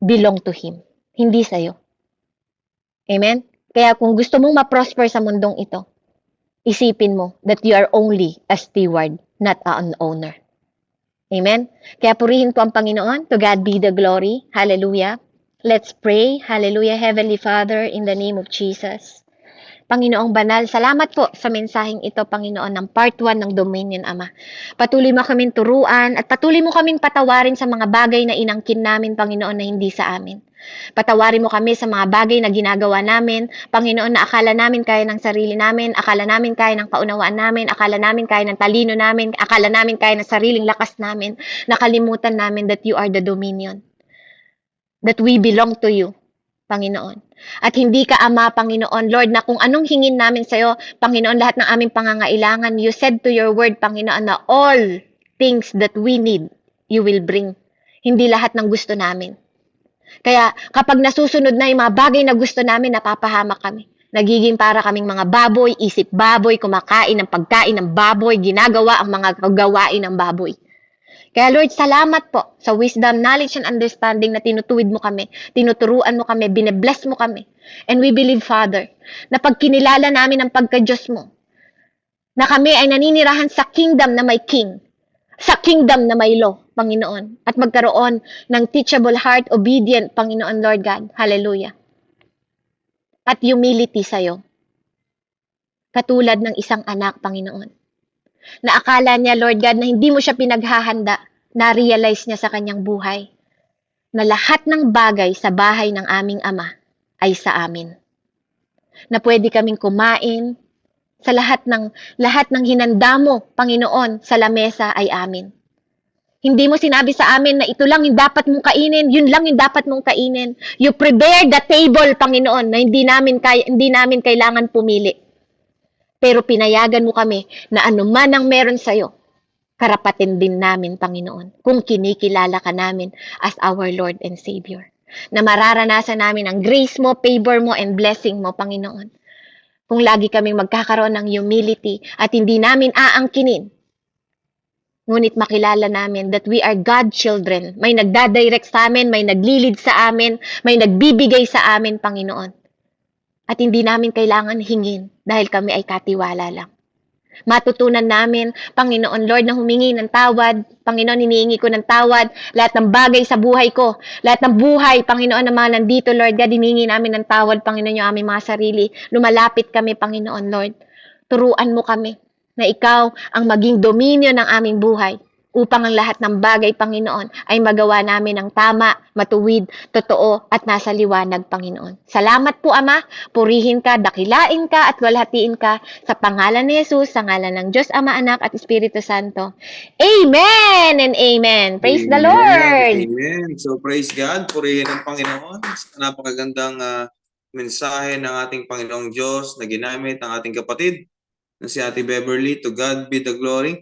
belong to Him. Hindi sa'yo. Amen? Kaya kung gusto mong ma-prosper sa mundong ito, isipin mo that you are only a steward, not an owner. Amen? Kaya purihin ko ang Panginoon. To God be the glory. Hallelujah. Let's pray. Hallelujah. Heavenly Father, in the name of Jesus. Panginoong Banal, salamat po sa mensaheng ito, Panginoon, ng part 1 ng Dominion, Ama. Patuloy mo kaming turuan at patuloy mo kaming patawarin sa mga bagay na inangkin namin, Panginoon, na hindi sa amin. Patawarin mo kami sa mga bagay na ginagawa namin, Panginoon, na akala namin kaya ng sarili namin, akala namin kaya ng kaunawaan namin, akala namin kaya ng talino namin, akala namin kaya ng sariling lakas namin, nakalimutan namin that you are the dominion, that we belong to you, Panginoon. At hindi ka Ama, Panginoon, Lord, na kung anong hingin namin sa'yo, Panginoon, lahat ng aming pangangailangan, you said to your word, Panginoon, na all things that we need, you will bring. Hindi lahat ng gusto namin. Kaya kapag nasusunod na yung mga bagay na gusto namin, napapahamak kami. Nagiging para kaming mga baboy, isip baboy, kumakain ng pagkain ng baboy, ginagawa ang mga gawain ng baboy. Kaya Lord, salamat po sa wisdom, knowledge, and understanding na tinutuwid mo kami, tinuturuan mo kami, binebless mo kami. And we believe, Father, na pag kinilala namin ang pagka-Diyos mo, na kami ay naninirahan sa kingdom na may king, sa kingdom na may law, Panginoon, at magkaroon ng teachable heart, obedient, Panginoon, Lord God. Hallelujah. At humility sa'yo. Katulad ng isang anak, Panginoon, na akala niya, Lord God, na hindi mo siya pinaghahanda, na-realize niya sa kanyang buhay na lahat ng bagay sa bahay ng aming Ama ay sa amin. Na pwede kaming kumain sa lahat ng hinanda mo, Panginoon, sa lamesa ay amin. Hindi mo sinabi sa amin na ito lang yung dapat mong kainin, yun lang yung dapat mong kainin. You prepare the table, Panginoon, na hindi namin kailangan pumili. Pero pinayagan mo kami na anuman ang meron sa'yo, karapatin din namin, Panginoon, kung kinikilala ka namin as our Lord and Savior. Na mararanasan namin ang grace mo, favor mo, and blessing mo, Panginoon. Kung lagi kaming magkakaroon ng humility at hindi namin aangkinin, ngunit makilala namin that we are God's children. May nagdadirect sa amin, may naglilid sa amin, may nagbibigay sa amin, Panginoon. At hindi namin kailangan hingin dahil kami ay katiwala lang. Matutunan namin, Panginoon Lord, na humingi ng tawad. Panginoon, hinihingi ko ng tawad. Lahat ng bagay sa buhay ko, lahat ng buhay, Panginoon, na mga nandito, Lord God, hinihingi namin ng tawad, Panginoon, yung aming mga sarili. Lumalapit kami, Panginoon Lord. Turuan mo kami na ikaw ang maging dominyo ng aming buhay upang ang lahat ng bagay, Panginoon, ay magawa namin ng tama, matuwid, totoo, at nasa liwanag, Panginoon. Salamat po, Ama. Purihin ka, dakilain ka, at walhatiin ka sa pangalan ni Jesus, sa ngalan ng Diyos, Ama, Anak, at Espiritu Santo. Amen and amen. Praise the Lord. Amen. So praise God. Purihin ang Panginoon. Sa napakagandang mensahe ng ating Panginoong Diyos na ginamit ng ating kapatid na si Ate Beverly. To God be the glory.